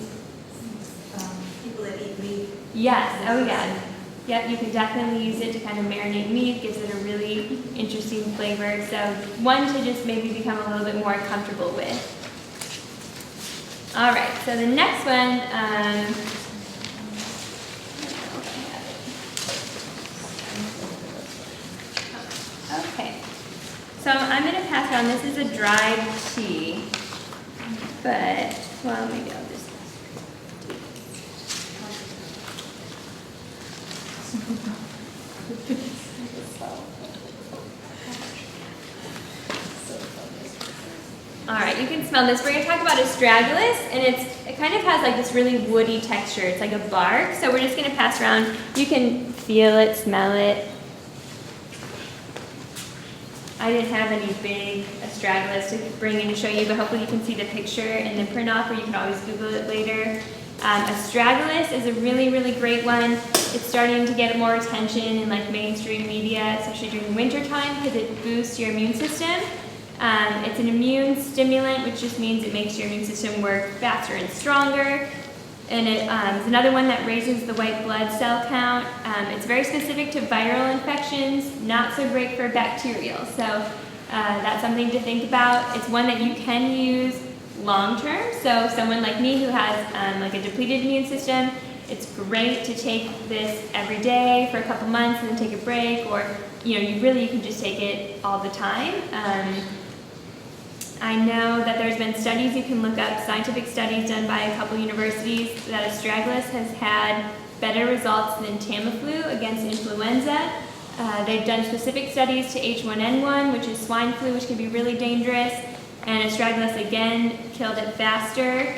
People that eat meat. Yes, oh yeah. Yep, you can definitely use it to kind of marinate meat, gives it a really interesting flavor. So one to just maybe become a little bit more comfortable with. All right, so the next one, okay. So I'm going to pass on, this is a dried tea, but, well, maybe I'll just. All right, you can smell this. We're going to talk about Astragalus, and it kind of has like this really woody texture. It's like a bark, so we're just going to pass around. You can feel it, smell it. I didn't have any big astragalus to bring in to show you, but hopefully you can see the picture in the print off, or you can always Google it later. Astragalus is a really, really great one. It's starting to get more attention in like mainstream media, especially during winter time, because it boosts your immune system. It's an immune stimulant, which just means it makes your immune system work faster and stronger. And it is another one that raises the white blood cell count. It's very specific to viral infections, not so great for bacterial. So that's something to think about. It's one that you can use long term. So someone like me who has like a depleted immune system, it's great to take this every day for a couple months and then take a break, or you can just take it all the time. I know that there's been studies, you can look up scientific studies done by a couple universities, that astragalus has had better results than Tamiflu against influenza. They've done specific studies to H1N1, which is swine flu, which can be really dangerous, and astragalus again killed it faster.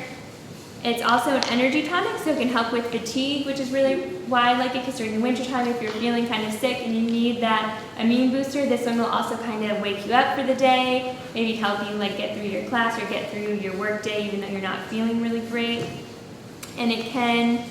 It's also an energy tonic, so it can help with fatigue, which is really why I like it, because during the wintertime, if you're feeling kind of sick and you need that immune booster, this one will also kind of wake you up for the day, maybe help you like get through your class or get through your work day even though you're not feeling really great. And it can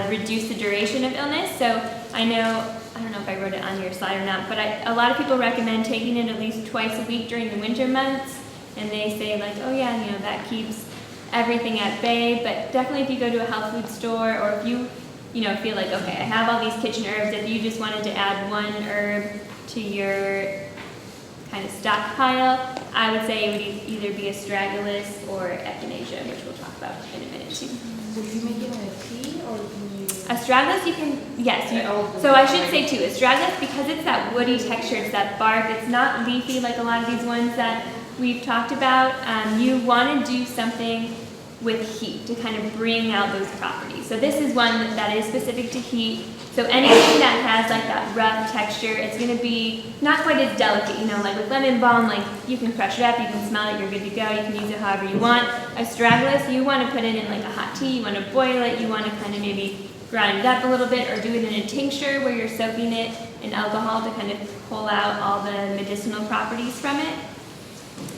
reduce the duration of illness. So I don't know if I wrote it on your slide or not, but a lot of people recommend taking it at least twice a week during the winter months, and they say like, oh yeah, that keeps everything at bay. But definitely if you go to a health food store, or if you feel like, okay, I have all these kitchen herbs, if you just wanted to add one herb to your kind of stockpile, I would say it would either be astragalus or echinacea, which we'll talk about in a minute too. So do you make it in a tea, or do you? Astragalus, you can, yes. So I should say too, astragalus, because it's that woody texture, it's that bark, it's not leafy like a lot of these ones that we've talked about. You want to do something with heat to kind of bring out those properties. So this is one that is specific to heat. So anything that has like that rough texture, it's going to be not quite as delicate, like with lemon balm, like you can crush it up, you can smell it, you're good to go, you can use it however you want. Astragalus, you want to put it in like a hot tea, you want to boil it, you want to kind of maybe grind it up a little bit, or do it in a tincture where you're soaking it in alcohol to kind of pull out all the medicinal properties from it.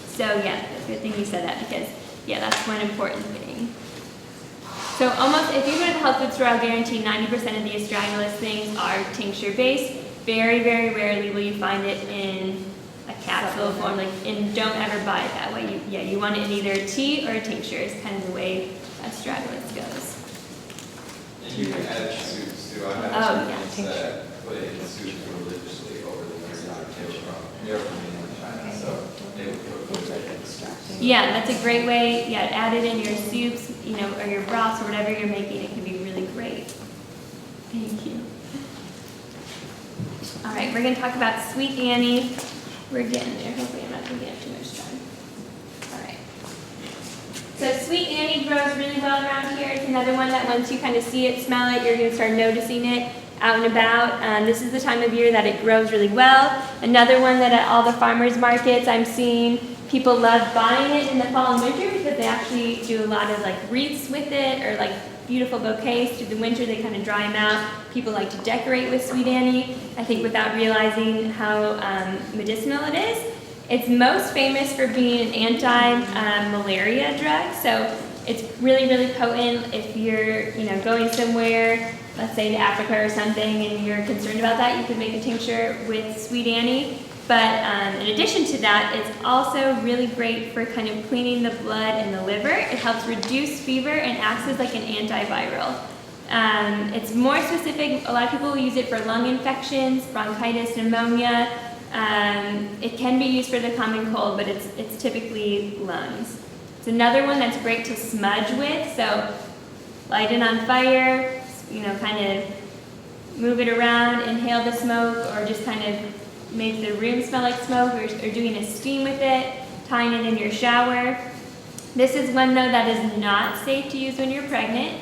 So yeah, it's a good thing you said that, because yeah, that's one important thing. So almost, if you go to the health food store, I'll guarantee 90% of the astragalus things are tincture based. Very, very rarely will you find it in a capsule form, and don't ever buy it that way. You want it in either a tea or a tincture, is kind of the way astragalus goes. And you can add soups too. I have chickens that put it in soup religiously over the winter time. They're from mainland China, so they would cook those eggs. Yeah, that's a great way. Yeah, add it in your soups, or your broths, or whatever you're making. It can be really great. Thank you. All right, we're going to talk about Sweet Annie. We're getting there. Hopefully I'm not going to get too much time. All right. So Sweet Annie grows really well around here. It's another one that once you kind of see it, smell it, you're going to start noticing it out and about. This is the time of year that it grows really well. Another one that at all the farmers markets I'm seeing, people love buying it in the fall and winter, because they actually do a lot of like wreaths with it, or like beautiful bouquets through the winter. They kind of dry them out. People like to decorate with Sweet Annie, I think without realizing how medicinal it is. It's most famous for being an anti-malaria drug. So it's really, really potent. If you're going somewhere, let's say to Africa or something, and you're concerned about that, you could make a tincture with Sweet Annie. But in addition to that, it's also really great for kind of cleaning the blood and the liver. It helps reduce fever and acts as like an antiviral. It's more specific. A lot of people will use it for lung infections, bronchitis, pneumonia. It can be used for the common cold, but it's typically lungs. It's another one that's great to smudge with. So light it on fire, kind of move it around, inhale the smoke, or just kind of make the room smell like smoke, or doing a steam with it, tying it in your shower. This is one though that is not safe to use when you're pregnant.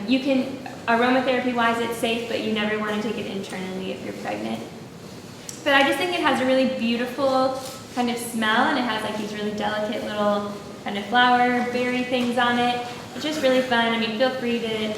You can, aromatherapy wise it's safe, but you never want to take it internally if you're pregnant. But I just think it has a really beautiful kind of smell, and it has like these really delicate little kind of flower, berry things on it. It's just really fun. I mean, feel free to,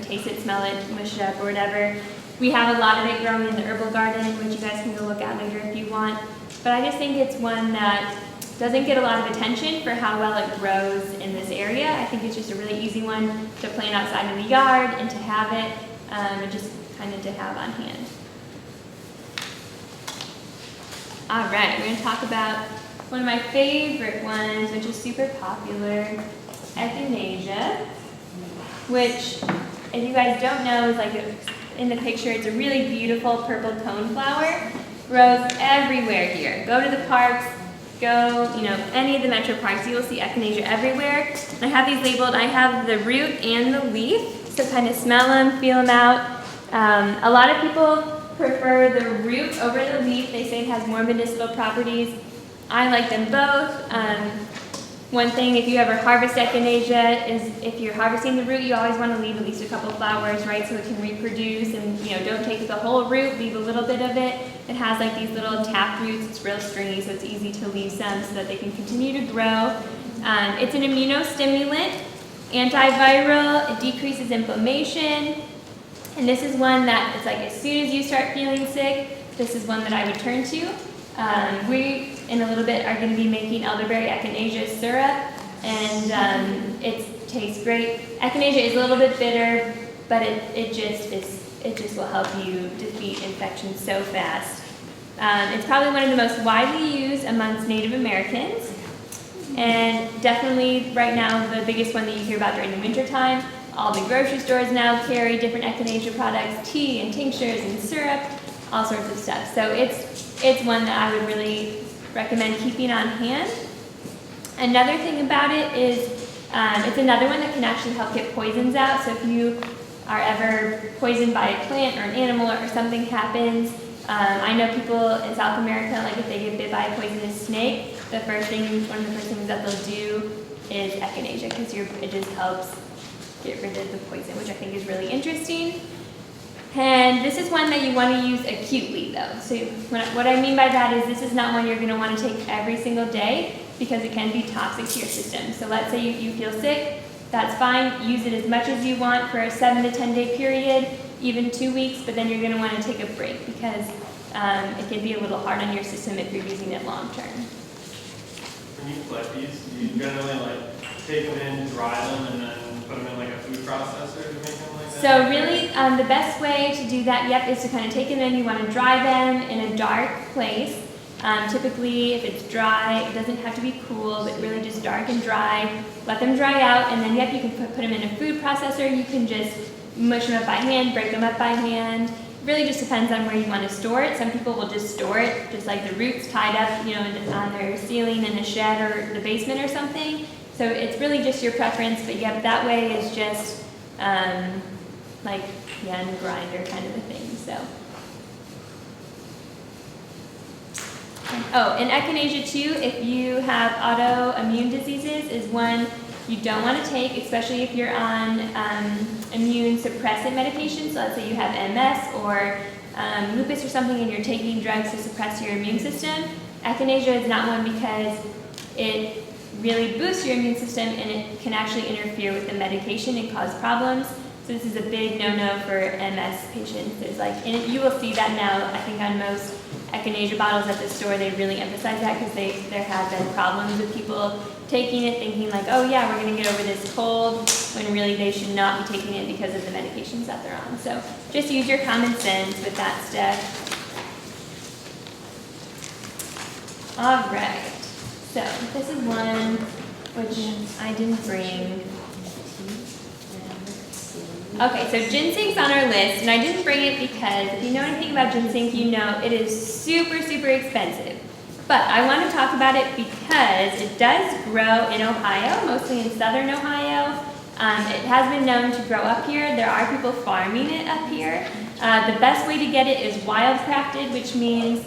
taste it, smell it, mush it up or whatever. We have a lot of it growing in the herbal garden, which you guys can go look at later if you want. But I just think it's one that doesn't get a lot of attention for how well it grows in this area. I think it's just a really easy one to plant outside in the yard and to have it, and just kind of to have on hand. All right, we're gonna talk about one of my favorite ones, which is super popular, Echinacea, which, if you guys don't know, is like in the picture, it's a really beautiful purple cone flower. Grows everywhere here. Go to the parks, go, any of the metro parks, you will see Echinacea everywhere. I have these labeled. I have the root and the leaf, so kind of smell them, feel them out. A lot of people prefer the root over the leaf. They say it has more medicinal properties. I like them both. One thing, if you ever harvest Echinacea, is if you're harvesting the root, you always want to leave at least a couple flowers, right, so it can reproduce. And don't take the whole root, leave a little bit of it. It has like these little tap roots. It's real stringy, so it's easy to leave some so that they can continue to grow. It's an immunostimulant, antiviral. It decreases inflammation. And this is one that it's like as soon as you start feeling sick, this is one that I would turn to. We, in a little bit, are going to be making elderberry echinacea syrup, and it tastes great. Echinacea is a little bit bitter, but it just will help you defeat infections so fast. It's probably one of the most widely used amongst Native Americans, and definitely right now the biggest one that you hear about during the winter time. All the grocery stores now carry different echinacea products, tea and tinctures and syrup, all sorts of stuff. So it's one that I would really recommend keeping on hand. Another thing about it is it's another one that can actually help get poisons out. So if you are ever poisoned by a plant or an animal or something happens, I know people in South America, like if they get bit by a poisonous snake, one of the first things that they'll do is echinacea, because it just helps get rid of the poison, which I think is really interesting. And this is one that you want to use acutely though. So what I mean by that is this is not one you're going to want to take every single day, because it can be toxic to your system. So let's say you feel sick, that's fine. Use it as much as you want for a 7 to 10 day period, even 2 weeks, but then you're going to want to take a break, because it can be a little hard on your system if you're using it long term. When you collect these, do you generally take them in, dry them, and then put them in like a food processor to make them like that? So really, the best way to do that, is to kind of take them in. You want to dry them in a dark place. Typically, if it's dry, it doesn't have to be cool, but really just dark and dry. Let them dry out, and then you can put them in a food processor. You can just mush them up by hand, break them up by hand. It really just depends on where you want to store it. Some people will just store it, just like the roots tied up, on their ceiling in a shed or the basement or something. So it's really just your preference, but that way is just in a grinder kind of a thing. So. Oh, and echinacea too, if you have autoimmune diseases, is one you don't want to take, especially if you're on immune suppressant medication. So let's say you have MS or lupus or something and you're taking drugs to suppress your immune system. Echinacea is not one, because it really boosts your immune system and it can actually interfere with the medication and cause problems. So this is a big no-no for MS patients. And you will see that now, I think on most echinacea bottles at the store, they really emphasize that, because there have been problems with people taking it thinking like, oh yeah, we're going to get over this cold, when really they should not be taking it because of the medications that they're on. So just use your common sense with that stuff. All right, so this is one which I didn't bring. Okay, so ginseng's on our list, and I didn't bring it because if you know anything about ginseng, you know it is super, super expensive. But I want to talk about it because it does grow in Ohio, mostly in southern Ohio. It has been known to grow up here. There are people farming it up here. The best way to get it is wildcrafted, which means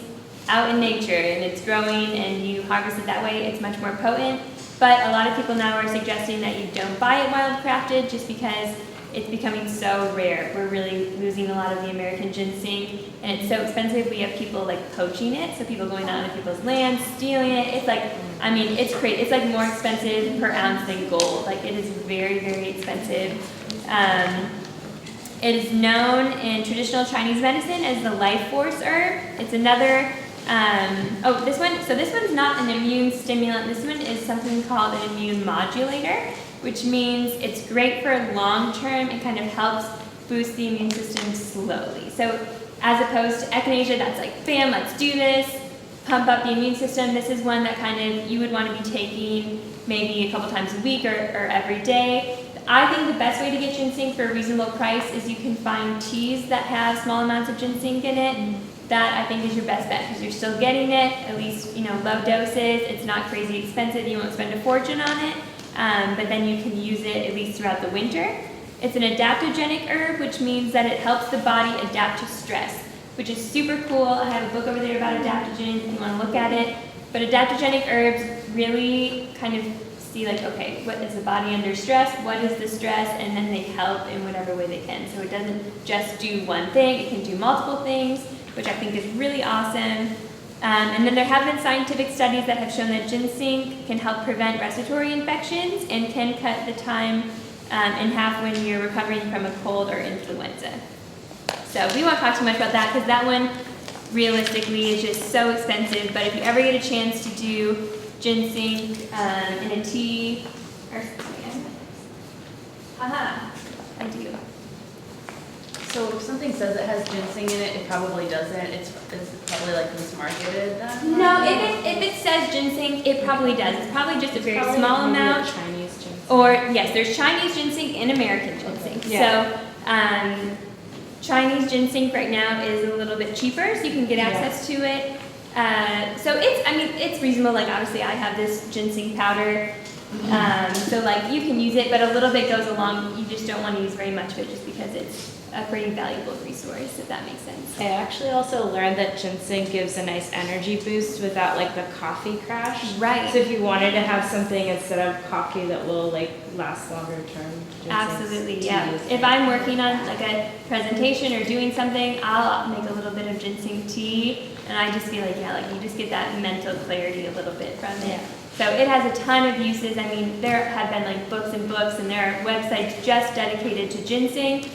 out in nature, and it's growing and you harvest it that way. It's much more potent. But a lot of people now are suggesting that you don't buy it wildcrafted, just because it's becoming so rare. We're really losing a lot of the American ginseng, and it's so expensive. We have people poaching it, so people going out into people's land, stealing it. It's it's crazy. It's more expensive per ounce than gold. It is very, very expensive. It is known in traditional Chinese medicine as the life force herb. It's another, this one's not an immune stimulant. This one is something called an immune modulator, which means it's great for long term. It kind of helps boost the immune system slowly. So as opposed to Echinacea, that's like, bam, let's do this, pump up the immune system. This is one that kind of you would want to be taking maybe a couple times a week or every day. I think the best way to get ginseng for a reasonable price is you can find teas that have small amounts of ginseng in it. That I think is your best bet because you're still getting it, at least, low doses. It's not crazy expensive. You won't spend a fortune on it, but then you can use it at least throughout the winter. It's an adaptogenic herb, which means that it helps the body adapt to stress, which is super cool. I have a book over there about adaptogens if you want to look at it. But adaptogenic herbs really kind of see like, okay, what is the body under stress? What is the stress? And then they help in whatever way they can. So it doesn't just do one thing. It can do multiple things, which I think is really awesome. And then there have been scientific studies that have shown that ginseng can help prevent respiratory infections and can cut the time in half when you're recovering from a cold or influenza. So we won't talk too much about that because that one realistically is just so expensive. But if you ever get a chance to do ginseng in a tea or something, I do. So if something says it has ginseng in it, it probably doesn't. It's probably like mismarketed then? No, if it says ginseng, it probably does. It's probably just a very Probably small maybe amount. Chinese ginseng. Or, yes, there's Chinese ginseng and American ginseng. Yeah. So, Chinese ginseng right now is a little bit cheaper, so you can get access to it. So it's reasonable. Like, obviously, I have this ginseng powder. So, like, you can use it, but a little bit goes along. You just don't want to use very much of it just because it's a pretty valuable resource, if that makes sense. I actually also learned that ginseng gives a nice energy boost without like the coffee crash. Right. So if you wanted to have something instead of coffee that will like last longer term. Absolutely, yeah. If I'm working on like a presentation or doing something, I'll make a little bit of ginseng tea, and I just feel like, you just get that mental clarity a little bit from it. Yeah. So it has a ton of uses. I mean, there have been like books and books, and there are websites just dedicated to ginseng.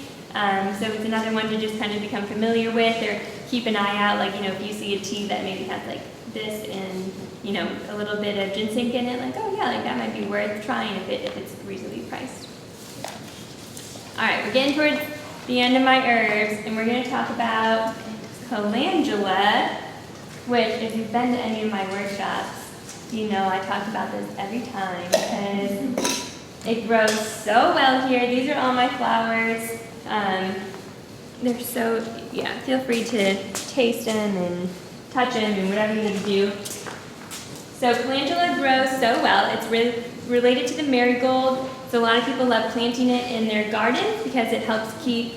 So it's another one to just kind of become familiar with, or keep an eye out, like, if you see a tea that maybe has like this and, a little bit of ginseng in it, like, oh yeah, like that might be worth trying if it's reasonably priced. All right, we're getting towards the end of my herbs, and we're going to talk about calendula, which if you've been to any of my workshops, I talk about this every time because it grows so well here. These are all my flowers. They're so, feel free to taste them and touch them and whatever you need to do. So calendula grows so well. It's related to the marigold. So a lot of people love planting it in their gardens because it helps keep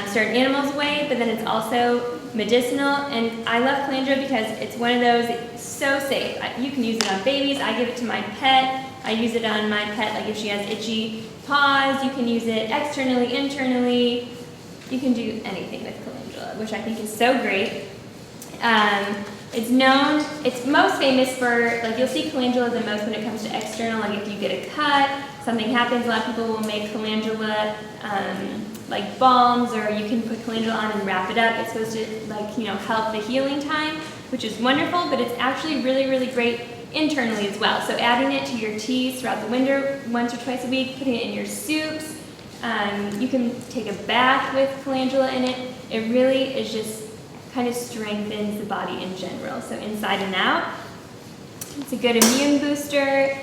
certain animals away, but then it's also medicinal. And I love calendula because it's one of those, it's so safe. You can use it on babies. I give it to my pet. I use it on my pet, like if she has itchy paws. You can use it externally, internally. You can do anything with calendula, which I think is so great. It's most famous for, like, you'll see calendula the most when it comes to external, like if you get a cut, something happens, a lot of people will make calendula like balms, or you can put calendula on and wrap it up. It's supposed to help the healing time, which is wonderful, but it's actually really, really great internally as well. So adding it to your teas throughout the winter, once or twice a week, putting it in your soups. You can take a bath with calendula in it. It really is just kind of strengthens the body in general. So inside and out. It's a good immune booster.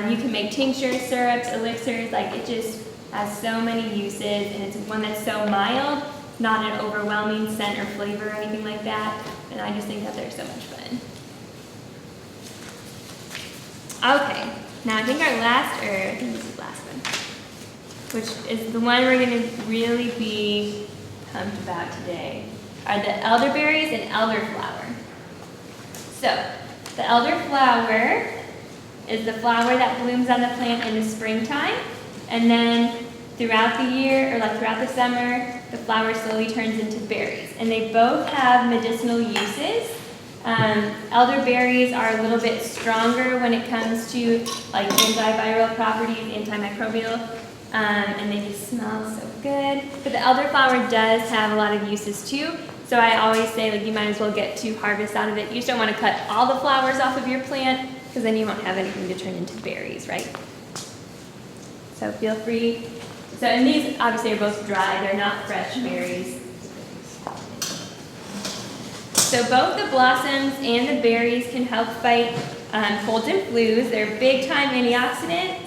You can make tinctures, syrups, elixirs. Like, it just has so many uses, and it's one that's so mild, not an overwhelming scent or flavor or anything like that. And I just think that they're so much fun. Okay, now I think our last herb, I think this is the last one, which is the one we're going to really be pumped about today, are the elderberries and elderflower. So, the elderflower is the flower that blooms on the plant in the springtime, and then throughout the year, or like throughout the summer, the flower slowly turns into berries. And they both have medicinal uses. Elderberries are a little bit stronger when it comes to like antiviral properties, antimicrobial, and they just smell so good. But the elderflower does have a lot of uses too. So I always say, like, you might as well get 2 harvests out of it. You just don't want to cut all the flowers off of your plant, because then you won't have anything to turn into berries, right? So feel free. So, and these obviously are both dry, they're not fresh berries. So both the blossoms and the berries can help fight colds and flus. They're big time antioxidants.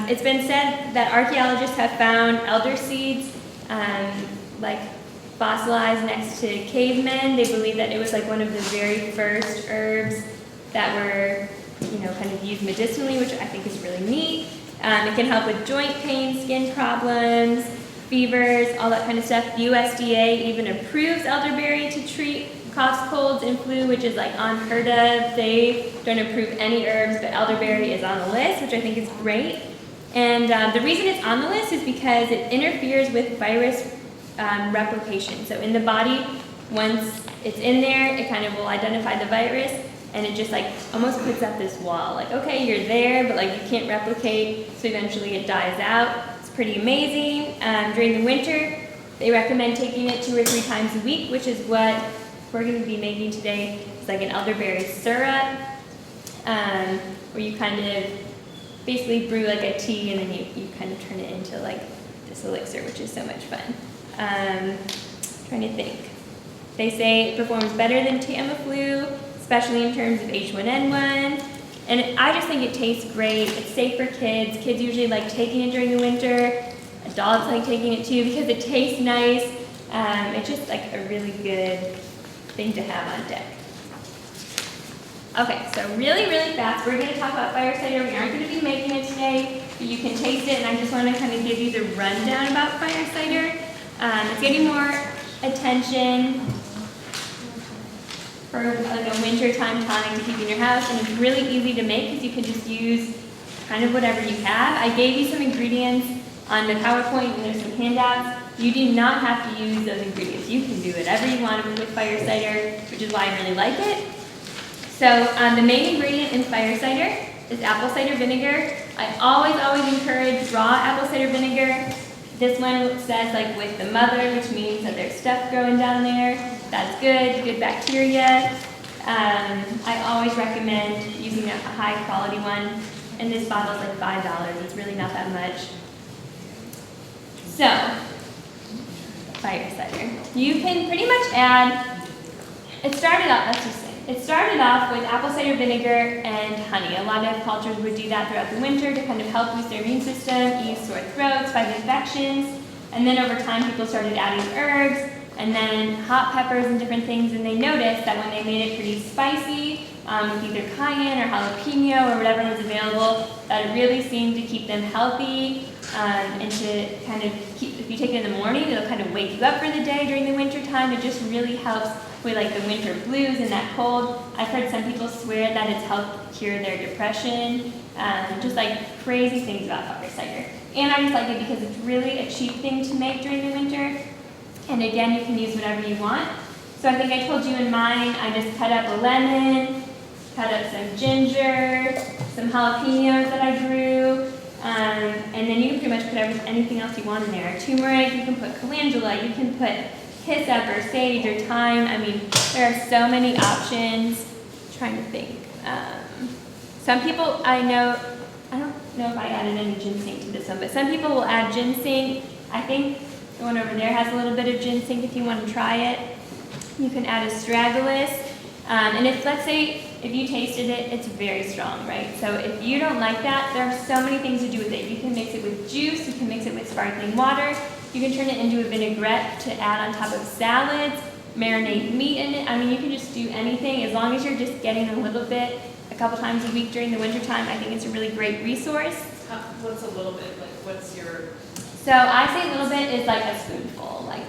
It's been said that archaeologists have found elder seeds like fossilized next to cavemen. They believe that it was like one of the very first herbs that were, kind of used medicinally, which I think is really neat. It can help with joint pain, skin problems, fevers, all that kind of stuff. USDA even approves elderberry to treat coughs, colds, and flu, which is like unheard of. They don't approve any herbs, but elderberry is on the list, which I think is great. And the reason it's on the list is because it interferes with virus replication. So in the body, once it's in there, it kind of will identify the virus, and it just like almost puts up this wall. Like, okay, you're there, but like you can't replicate, so eventually it dies out. It's pretty amazing. During the winter, they recommend taking it 2 or 3 times a week, which is what we're going to be making today. It's like an elderberry syrup, where you kind of basically brew like a tea, and then you kind of turn it into like this elixir, which is so much fun. Trying to think. They say it performs better than Tamiflu, especially in terms of H1N1. And I just think it tastes great. It's safe for kids. Kids usually like taking it during the winter. Adults like taking it too because it tastes nice. It's just like a really good thing to have on deck. Okay, so really, really fast, we're going to talk about fire cider. We aren't going to be making it today, but you can taste it, and I just want to kind of give you the rundown about fire cider. It's getting more attention for like a wintertime tonic to keep in your house, and it's really easy to make because you can just use kind of whatever you have. I gave you some ingredients on the PowerPoint, and there's some handouts. You do not have to use those ingredients. You can do whatever you want with fire cider, which is why I really like it. So the main ingredient in fire cider is apple cider vinegar. I always encourage raw apple cider vinegar. This one says like with the mother, which means that there's stuff growing down there. That's good bacteria. I always recommend using a high quality one. And this bottle is like $5. It's really not that much. So, fire cider. You can pretty much add, it started off with apple cider vinegar and honey. A lot of cultures would do that throughout the winter to kind of help boost their immune system, ease sore throats, fight infections. And then over time, people started adding herbs and then hot peppers and different things. And they noticed that when they made it pretty spicy, with either cayenne or jalapeno or whatever was available, that it really seemed to keep them healthy. And to kind of keep, if you take it in the morning, it'll kind of wake you up for the day during the winter time. It just really helps with like the winter blues and that cold. I've heard some people swear that it's helped cure their depression. Just like crazy things about fire cider. And I just like it because it's really a cheap thing to make during the winter. And again, you can use whatever you want. So I think I told you in mine, I just cut up a lemon, cut up some ginger, some jalapenos that I grew. And then you can pretty much put anything else you want in there. Turmeric, you can put calendula, you can put hyssop or sage or thyme. I mean, there are so many options. I'm trying to think. Some people I don't know if I added any ginseng to this one, but some people will add ginseng. I think the one over there has a little bit of ginseng if you want to try it. You can add astragalus. And let's say, if you tasted it, it's very strong, right? So if you don't like that, there are so many things to do with it. You can mix it with juice, you can mix it with sparkling water, you can turn it into a vinaigrette to add on top of salads, marinate meat in it. I mean, you can just do anything as long as you're just getting a little bit a couple times a week during the wintertime. I think it's a really great resource. What's a little bit, like what's your? So I say a little bit is like a spoonful, like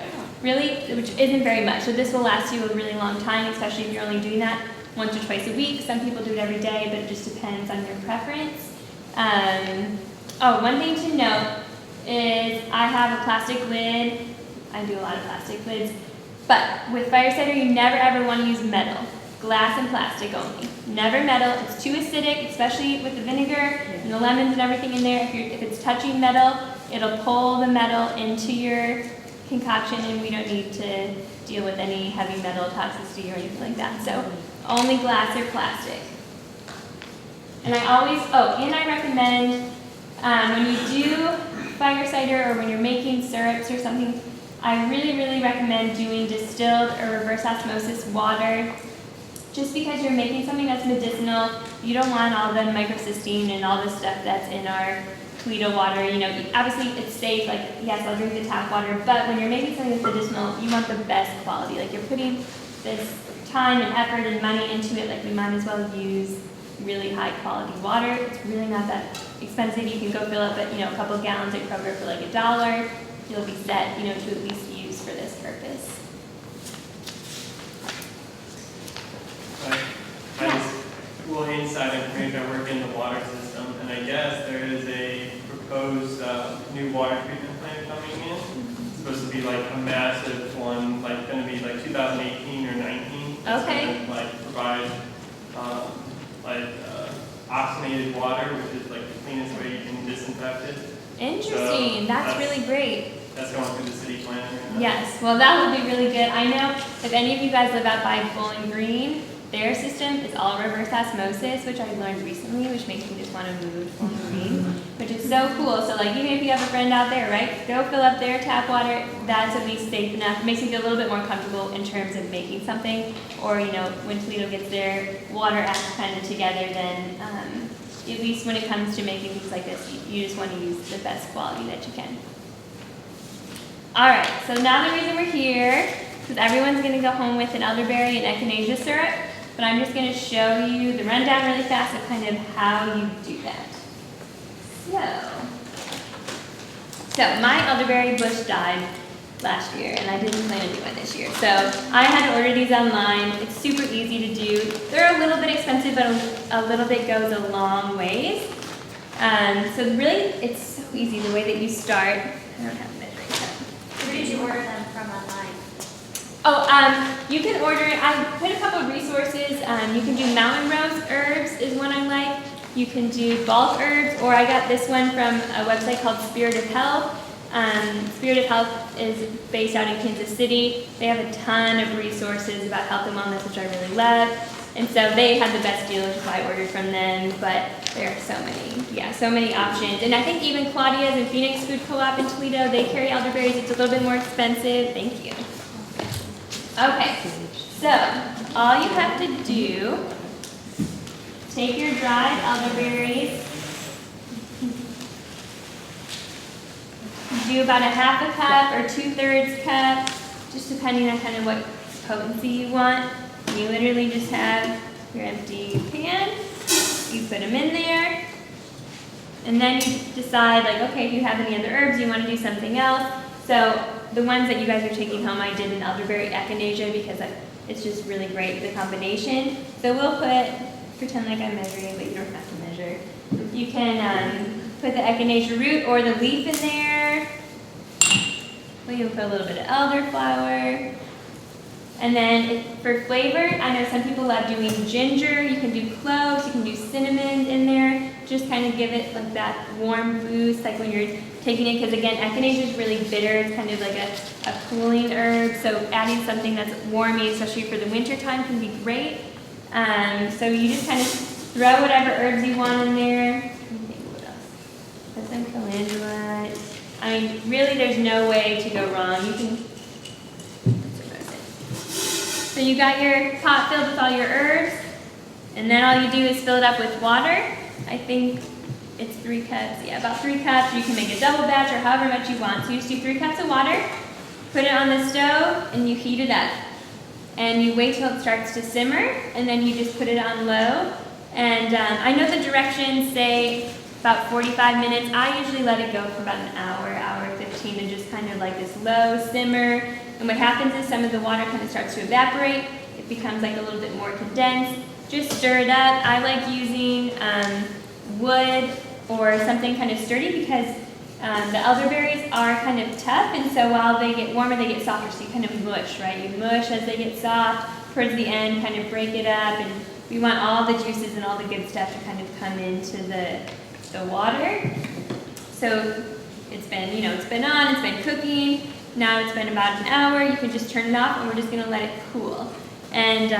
really, which isn't very much. So this will last you a really long time, especially if you're only doing that once or twice a week. Some people do it every day, but it just depends on your preference. One thing to note is I have a plastic lid. I do a lot of plastic lids. But with fire cider, you never ever want to use metal. Glass and plastic only. Never metal. It's too acidic, especially with the vinegar and the lemons and everything in there. If it's touching metal, It'll pull the metal into your concoction, and we don't need to deal with any heavy metal toxicity or anything like that. So only glass or plastic. And I recommend when you do fire cider or when you're making syrups or something, I really, really recommend doing distilled or reverse osmosis water. Just because you're making something that's medicinal, you don't want all the microcystine and all the stuff that's in our Toledo water. You know, obviously it's safe, like, yes, I'll drink the tap water, but when you're making something that's medicinal, you want the best quality. Like, you're putting this time and effort and money into it, like, we might as well use really high quality water. It's really not that expensive. You can go fill up a couple gallons at Kroger for like $1. You'll be set, to at least use for this purpose. I just, cool insight information, I work in the water system, and I guess there is a proposed new water treatment plant coming in. It's supposed to be like a massive one, like going to be like 2018 or 19. It's Okay. gonna, like provide oxygenated water, which is like the cleanest way you can disinfect it. Interesting. So that's really great. That's going through the city plan right now. Yes, well, that would be really good. I know if any of you guys live out by Bowling Green, their system is all reverse osmosis, which I learned recently, which makes me just want to move to Bowling Green, which is so cool. So, like, even if you have a friend out there, right, go fill up their tap water. That's at least safe enough. It makes me feel a little bit more comfortable in terms of making something. Or, when Toledo gets their water act kind of together, then at least when it comes to making things like this, you just want to use the best quality that you can. All right, so now the reason we're here is everyone's going to go home with an elderberry and echinacea syrup, but I'm just going to show you the rundown really fast of kind of how you do that. So my elderberry bush died last year, and I didn't plan to do one this year. So I had to order these online. It's super easy to do. They're a little bit expensive, but a little bit goes a long ways. So really, it's so easy the way that you start. I don't have a measuring cup. Where did you order them from online? You can order, I put a couple of resources. You can do mountain rose herbs is one I like. You can do bulk herbs, or I got this one from a website called Spirit of Health. Spirit of Health is based out in Kansas City. They have a ton of resources about health and wellness, which I really love. And so they had the best deal, which is why I ordered from them. But there are so many options. And I think even Claudia's and Phoenix Food Co-op in Toledo, they carry elderberries. It's a little bit more expensive. Thank you. Okay, so all you have to do, take your dried elderberries, do about a half a cup or 2/3 cup, just depending on kind of what potency you want. You literally just have your empty pan, you put them in there, and then you decide, like, okay, if you have any other herbs, you want to do something else. So the ones that you guys are taking home, I did an elderberry echinacea because it's just really great, the combination. So we'll pretend like I'm measuring, but you don't have to measure. You can put the echinacea root or the leaf in there. Well, you'll put a little bit of elderflower. And then for flavor, I know some people love doing ginger. You can do cloves, you can do cinnamon in there. Just kind of give it like that warm boost, like when you're taking it, because again, echinacea is really bitter. It's kind of like a cooling herb. So adding something that's warmy, especially for the winter time, can be great. So you just kind of throw whatever herbs you want in there. Let me think what else. Put some calendula. I mean, really, there's no way to go wrong. You can. So you got your pot filled with all your herbs, and then all you do is fill it up with water. I think it's 3 cups. Yeah, about 3 cups. You can make a double batch or however much you want. So you just do 3 cups of water, put it on the stove, and you heat it up. And you wait till it starts to simmer, and then you just put it on low. And I know the directions say about 45 minutes. I usually let it go for about an hour, hour 15, and just kind of like this low simmer. And what happens is some of the water kind of starts to evaporate. It becomes like a little bit more condensed. Just stir it up. I like using wood or something kind of sturdy because the elderberries are kind of tough, and so while they get warmer, they get softer. So you kind of mush, right? You mush as they get soft. Towards the end, kind of break it up, and we want all the juices and all the good stuff to kind of come into the water. So it's been on, it's been cooking. Now it's been about an hour. You can just turn it off, and we're just gonna let it cool. And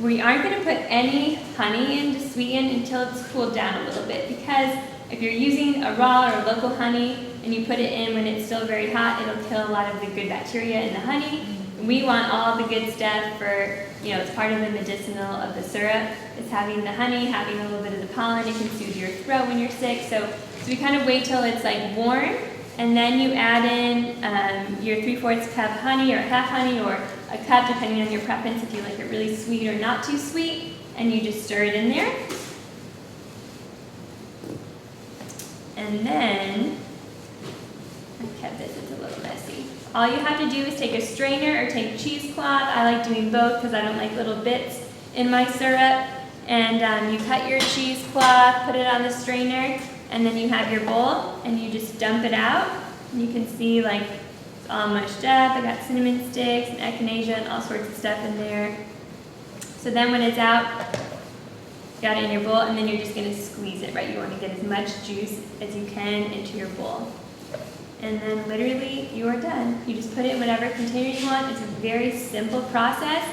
we aren't gonna put any honey in to sweeten until it's cooled down a little bit, because if you're using a raw or local honey and you put it in when it's still very hot, it'll kill a lot of the good bacteria in the honey. We want all the good stuff for, it's part of the medicinal of the syrup. It's having the honey, having a little bit of the pollen. It can soothe your throat when you're sick. So we kind of wait till it's like warm, and then you add in your 3/4 cup honey or half honey or a cup, depending on your preference, if you like it really sweet or not too sweet, and you just stir it in there. And then, I kept this, it's a little messy. All you have to do is take a strainer or take cheesecloth. I like doing both because I don't like little bits in my syrup. And you cut your cheesecloth, put it on the strainer, and then you have your bowl, and you just dump it out. And you can see like it's all mushed up. I got cinnamon sticks and echinacea and all sorts of stuff in there. So then when it's out, you got it in your bowl, and then you're just gonna squeeze it, right? You wanna get as much juice as you can into your bowl. And then literally you are done. You just put it in whatever container you want. It's a very simple process.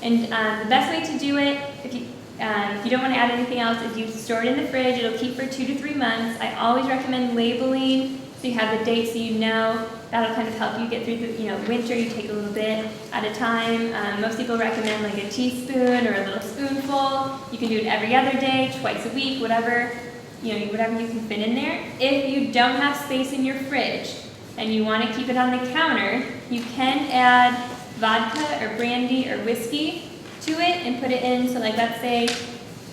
And the best way to do it, if you don't want to add anything else, is you store it in the fridge. It'll keep for 2 to 3 months. I always recommend labeling so you have the date so you know. That'll kind of help you get through the winter. You take a little bit at a time. Most people recommend like a teaspoon or a little spoonful. You can do it every other day, twice a week, whatever you can fit in there. If you don't have space in your fridge and you want to keep it on the counter, you can add vodka or brandy or whiskey to it and put it in. So like let's say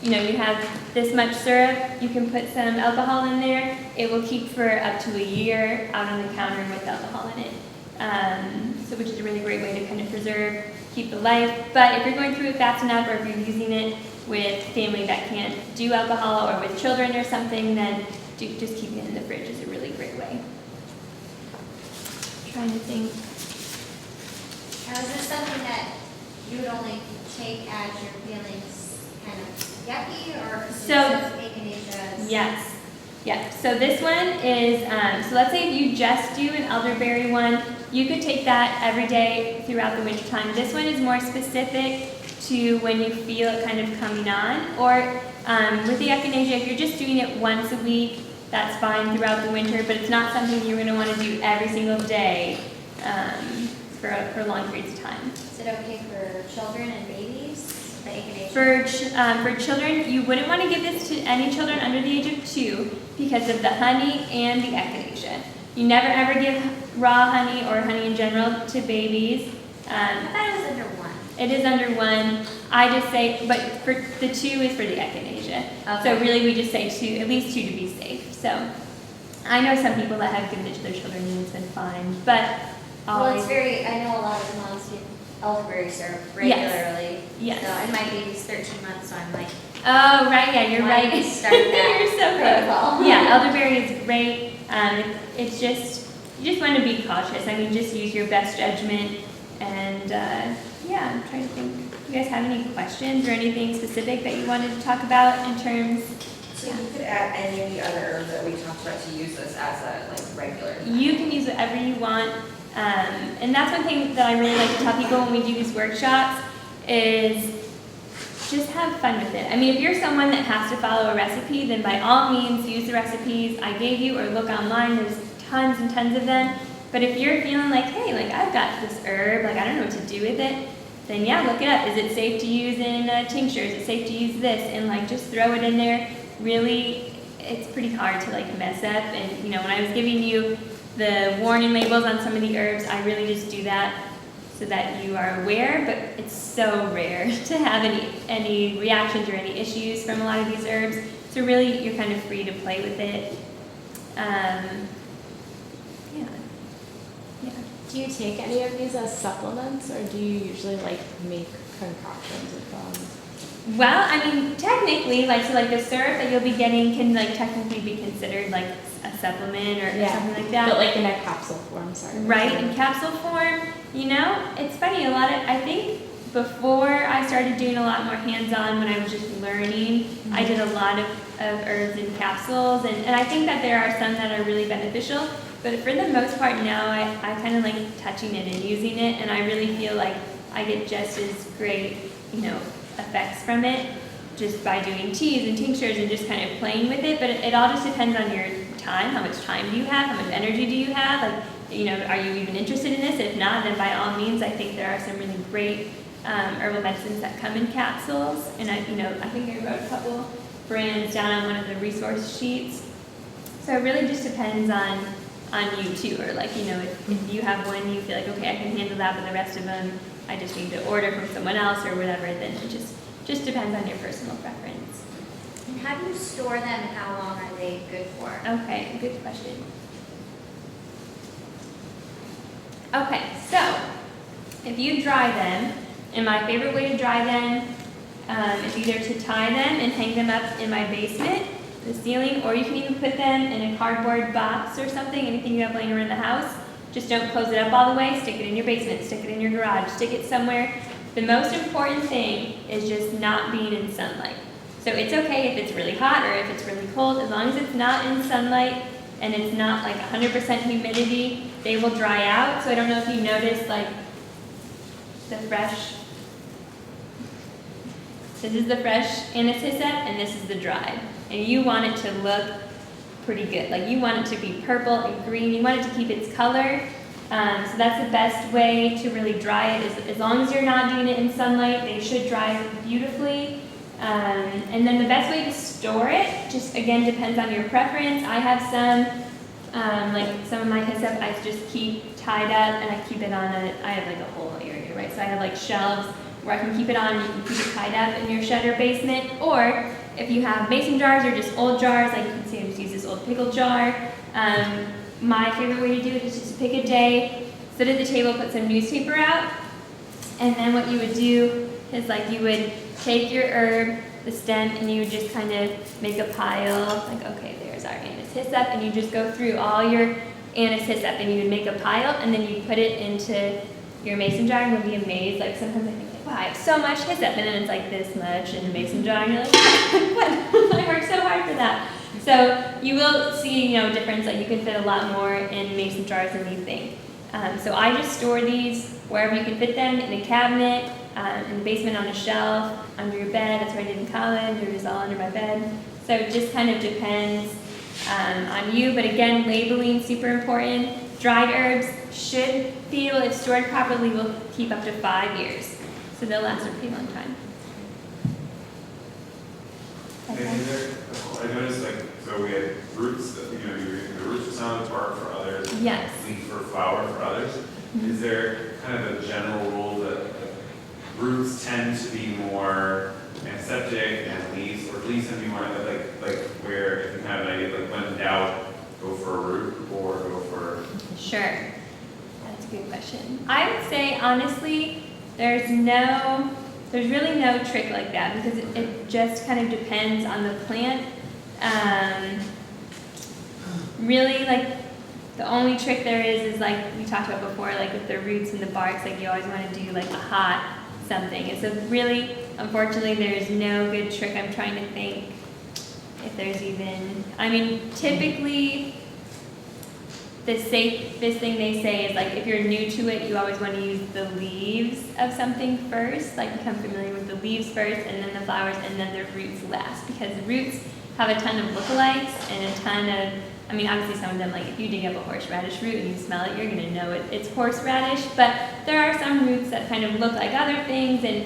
you have this much syrup, you can put some alcohol in there. It will keep for up to a year out on the counter with alcohol in it. So which is a really great way to kind of preserve, keep the life. But if you're going through it fast enough, or if you're using it with family that can't do alcohol, or with children or something, then just keeping it in the fridge is a really great way. I'm trying to think. Now, is this something that you would only take as you're feeling kind of yucky, or echinacea? Yes. Yeah, so this one is, so let's say if you just do an elderberry one, you could take that every day throughout the winter time. This one is more specific to when you feel it kind of coming on. Or with the echinacea, if you're just doing it once a week, that's fine throughout the winter, but it's not something you're going to want to do every single day for long periods of time. Is it okay for children and babies, the echinacea? For children, you wouldn't want to give this to any children under the age of 2 because of the honey and the echinacea. You never ever give raw honey or honey in general to babies. I thought it was under 1. It is under 1. I just say, but for the 2 is for the echinacea. Okay. So really we just say 2, at least 2 to be safe. So I know some people that have given it to their children and it's been fine, but well, it's I know a lot of moms give elderberry syrup regularly. Yes. So, and my baby's 13 months, so I'm like, oh, right, yeah, you're why right. don't we start that You're so close. protocol? Yeah, elderberry is great. It's just, you just want to be cautious. I mean, just use your best judgment. And yeah, I'm trying to think. You guys have any questions or anything specific that you wanted to talk about in terms? So you could add any of the other herbs that we talked about to use this as a regular. You can use whatever you want. And that's one thing that I really like to tell people when we do these workshops is just have fun with it. I mean, if you're someone that has to follow a recipe, then by all means use the recipes I gave you or look online. There's tons and tons of them. But if you're feeling like, hey, like I've got this herb, like I don't know what to do with it, then yeah, look it up. Is it safe to use in a tincture? Is it safe to use this? And like just throw it in there. Really, it's pretty hard to like mess up. And when I was giving you the warning labels on some of the herbs, I really just do that so that you are aware, but it's so rare to have any reactions or any issues from a lot of these herbs. So really, you're kind of free to play with it. Yeah. Do you take any of these as supplements, or do you usually like make concoctions with them? Well, I mean, technically, like the syrup that you'll be getting can like technically be considered like a supplement or something like that. But like in a capsule form, sorry. Right, in capsule form. It's funny. I think before I started doing a lot more hands-on when I was just learning, I did a lot of herbs in capsules, and I think that there are some that are really beneficial. But for the most part now, I kind of like touching it and using it, and I really feel like I get just as great, effects from it just by doing teas and tinctures and just kind of playing with it. But it all just depends on your time. How much time do you have? How much energy do you have? Like, are you even interested in this? If not, then by all means, I think there are some really great herbal medicines that come in capsules. And I think I wrote a couple brands down on one of the resource sheets. So it really just depends on you too, or like, if you have one you feel like, okay, I can handle that, but the rest of them I just need to order from someone else or whatever, then it just depends on your personal preference. And how do you store them and how long are they good for? Okay, good question. Okay, so if you dry them, and my favorite way to dry them is either to tie them and hang them up in my basement, the ceiling, or you can even put them in a cardboard box or something, anything you have laying around the house. Just don't close it up all the way, stick it in your basement, stick it in your garage, stick it somewhere. The most important thing is just not being in sunlight. So it's okay if it's really hot or if it's really cold, as long as it's not in sunlight and it's not like 100% humidity, they will dry out. So I don't know if you noticed like this is the fresh Anise Hyssop and this is the dried. And you want it to look pretty good. Like you want it to be purple and green. You want it to keep its color. So that's the best way to really dry it. Is as long as you're not doing it in sunlight, they should dry beautifully. And then the best way to store it, just again depends on your preference. I have some, like some of my hyssop I just keep tied up and I keep it on I have like a whole area, right? So I have like shelves where I can keep it on and you can keep it tied up in your shed or basement. Or if you have mason jars or just old jars, like you can see I just use this old pickle jar. My favorite way to do it is just to pick a day, sit at the table, put some newspaper out, and then what you would do is like you would take your herb, the stem, and you would just kind of make a pile, like okay, there's our Anise Hyssop, and you just go through all your Anise Hyssop and you would make a pile, and then you put it into your mason jar and you'll be amazed. Like sometimes I think, wow, I have so much hyssop, and then it's like this much in the mason jar, and you're like, what? I worked so hard for that. So you will see, a difference. Like you can fit a lot more in mason jars than you think. So I just store these wherever you can fit them, in a cabinet, in the basement on a shelf, under your bed. That's what I did in college. It was all under my bed. So it just kind of depends on you. But again, labeling super important. Dried herbs should be able, if stored properly, will keep up to 5 years. So they'll last a pretty long time. I noticed so we had roots that, you're using the roots for some, bark for others. Yes. Leaf or flower for others. Mm-hmm. Is there kind of a general rule that roots tend to be more antiseptic and leaves, or leaves tend to be more like where if you have an idea, like when in doubt, go for a root or go for... Sure. That's a good question. I would say, honestly, there's really no trick like that because it just kind of depends on the plant. Really, like, the only trick there is like we talked about before, like with the roots and the barks, like you always want to do like a hot something. And so really, unfortunately, there's no good trick. I'm trying to think if there's even, typically, the safest thing they say is like if you're new to it, you always want to use the leaves of something first, like become familiar with the leaves first and then the flowers and then the roots last, because the roots have a ton of lookalikes and a ton of, obviously some of them, like if you dig up a horseradish root and you smell it, you're going to know it's horseradish, but there are some roots that kind of look like other things, and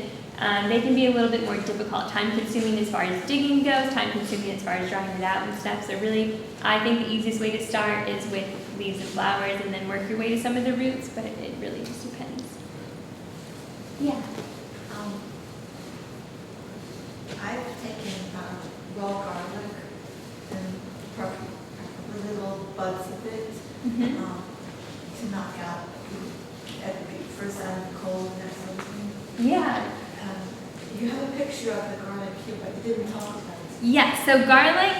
they can be a little bit more difficult, time-consuming as far as digging goes, time-consuming as far as drying it out and stuff. So really, I think the easiest way to start is with leaves and flowers and then work your way to some of the roots, but it really just depends. Yeah. I've taken raw garlic and the little buds of it to knock out first out of the cold and that sort of thing. Yeah. You have a picture of the garlic here, but you didn't talk about it. Yes, so garlic